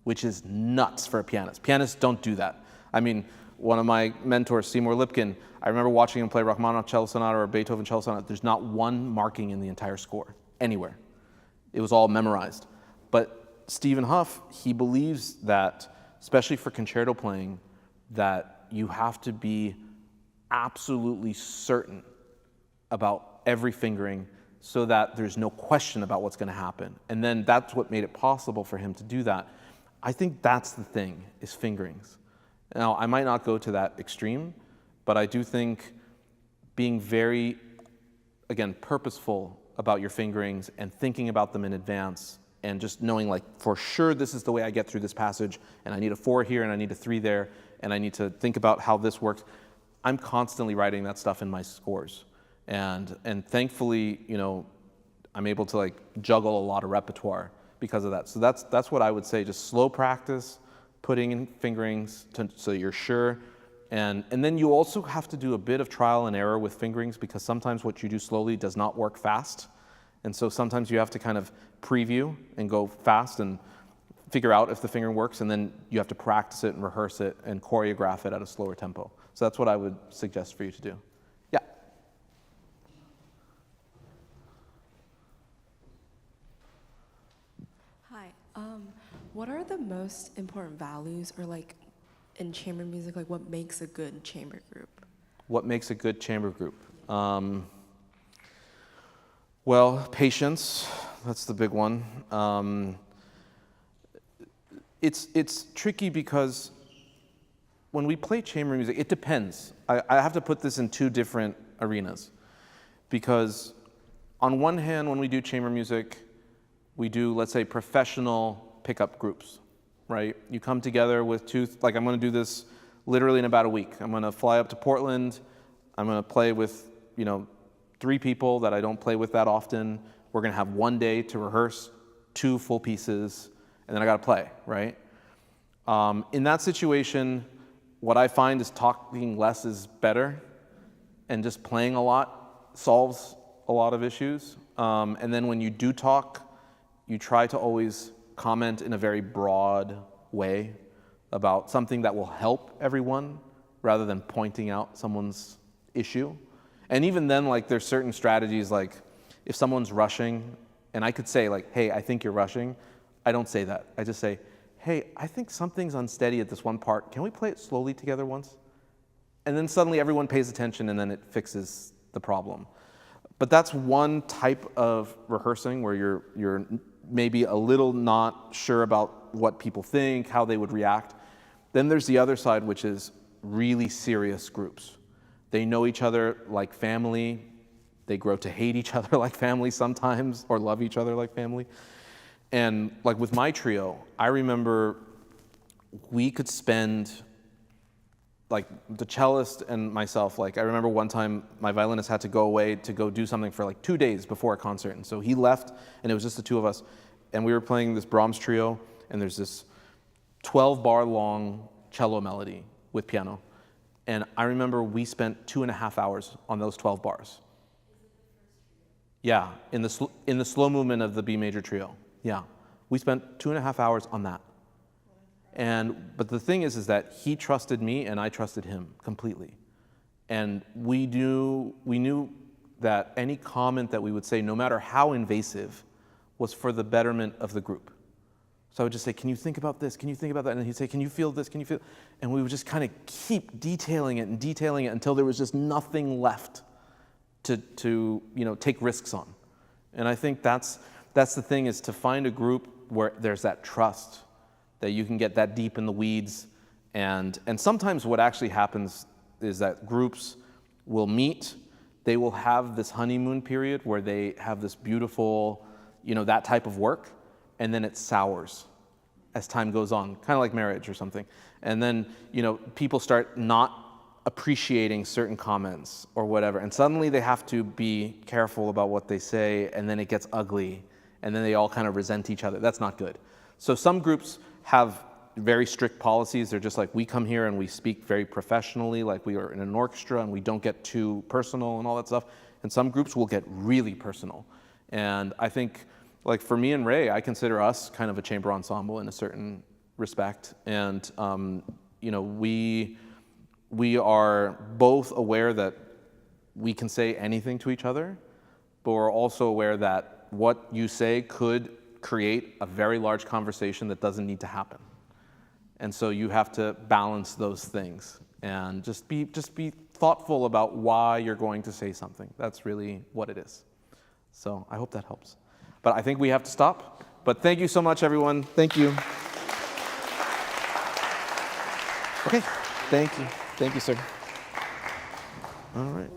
which is nuts for a pianist. Pianists don't do that. I mean, one of my mentors, Seymour Lipkin, I remember watching him play Rachmaninoff Cello Sonata or Beethoven Cello Sonata. There's not one marking in the entire score, anywhere. It was all memorized. But Stephen Hough, he believes that, especially for concerto playing, that you have to be absolutely certain about every fingering so that there's no question about what's going to happen. And then that's what made it possible for him to do that. I think that's the thing, is fingerings. Now, I might not go to that extreme, but I do think being very, again, purposeful about your fingerings and thinking about them in advance and just knowing, like, for sure this is the way I get through this passage, and I need a 4 here and I need a 3 there, and I need to think about how this works. I'm constantly writing that stuff in my scores. And thankfully, you know, I'm able to like juggle a lot of repertoire because of that. So that's what I would say, just slow practice, putting in fingerings so you're sure. And then you also have to do a bit of trial and error with fingerings, because sometimes what you do slowly does not work fast. And so sometimes you have to kind of preview and go fast and figure out if the fingering works, and then you have to practice it and rehearse it and choreograph it at a slower tempo. So that's what I would suggest for you to do. Yeah. Hi. What are the most important values, or like in chamber music, like what makes a good chamber group? What makes a good chamber group? Well, patience, that's the big one. It's tricky because when we play chamber music, it depends. I have to put this in 2 different arenas, because on one hand, when we do chamber music, we do, let's say, professional pickup groups, right? You come together with 2, like I'm going to do this literally in about a week. I'm going to fly up to Portland. I'm going to play with, 3 people that I don't play with that often. We're going to have 1 day to rehearse 2 full pieces, and then I got to play, right? In that situation, what I find is talking less is better, and just playing a lot solves a lot of issues. And then when you do talk, you try to always comment in a very broad way about something that will help everyone rather than pointing out someone's issue. And even then, like, there's certain strategies, like if someone's rushing, and I could say like, hey, I think you're rushing, I don't say that. I just say, hey, I think something's unsteady at this one part. Can we play it slowly together once? And then suddenly everyone pays attention and then it fixes the problem. But that's one type of rehearsing where you're maybe a little not sure about what people think, how they would react. Then there's the other side, which is really serious groups. They know each other like family. They grow to hate each other like family sometimes, or love each other like family. And like with my trio, I remember we could spend, like the cellist and myself, like I remember one time my violinist had to go away to go do something for like 2 days before a concert. And so he left and it was just the 2 of us. And we were playing this Brahms trio, and there's this 12-bar long cello melody with piano. And I remember we spent 2.5 hours on those 12 bars. Yeah, in the slow movement of the B major trio. Yeah, we spent 2.5 hours on that. But the thing is that he trusted me and I trusted him completely. And we knew that any comment that we would say, no matter how invasive, was for the betterment of the group. So I would just say, can you think about this? Can you think about that? And he'd say, can you feel this? Can you feel? And we would just kind of keep detailing it until there was just nothing left to take risks on. And I think that's the thing, is to find a group where there's that trust, that you can get that deep in the weeds. And sometimes what actually happens is that groups will meet, they will have this honeymoon period where they have this beautiful, that type of work, and then it sours as time goes on, kind of like marriage or something. And then, people start not appreciating certain comments or whatever, and suddenly they have to be careful about what they say, and then it gets ugly, and then they all kind of resent each other. That's not good. So some groups have very strict policies. They're just like, we come here and we speak very professionally, like we are in an orchestra, and we don't get too personal and all that stuff. And some groups will get really personal. And I think, like for me and Ray, I consider us kind of a chamber ensemble in a certain respect. And we are both aware that we can say anything to each other, but we're also aware that what you say could create a very large conversation that doesn't need to happen. And so you have to balance those things and just be thoughtful about why you're going to say something. That's really what it is. So I hope that helps. But I think we have to stop. But thank you so much, everyone. Thank you. Okay, thank you. Thank you, sir. All right.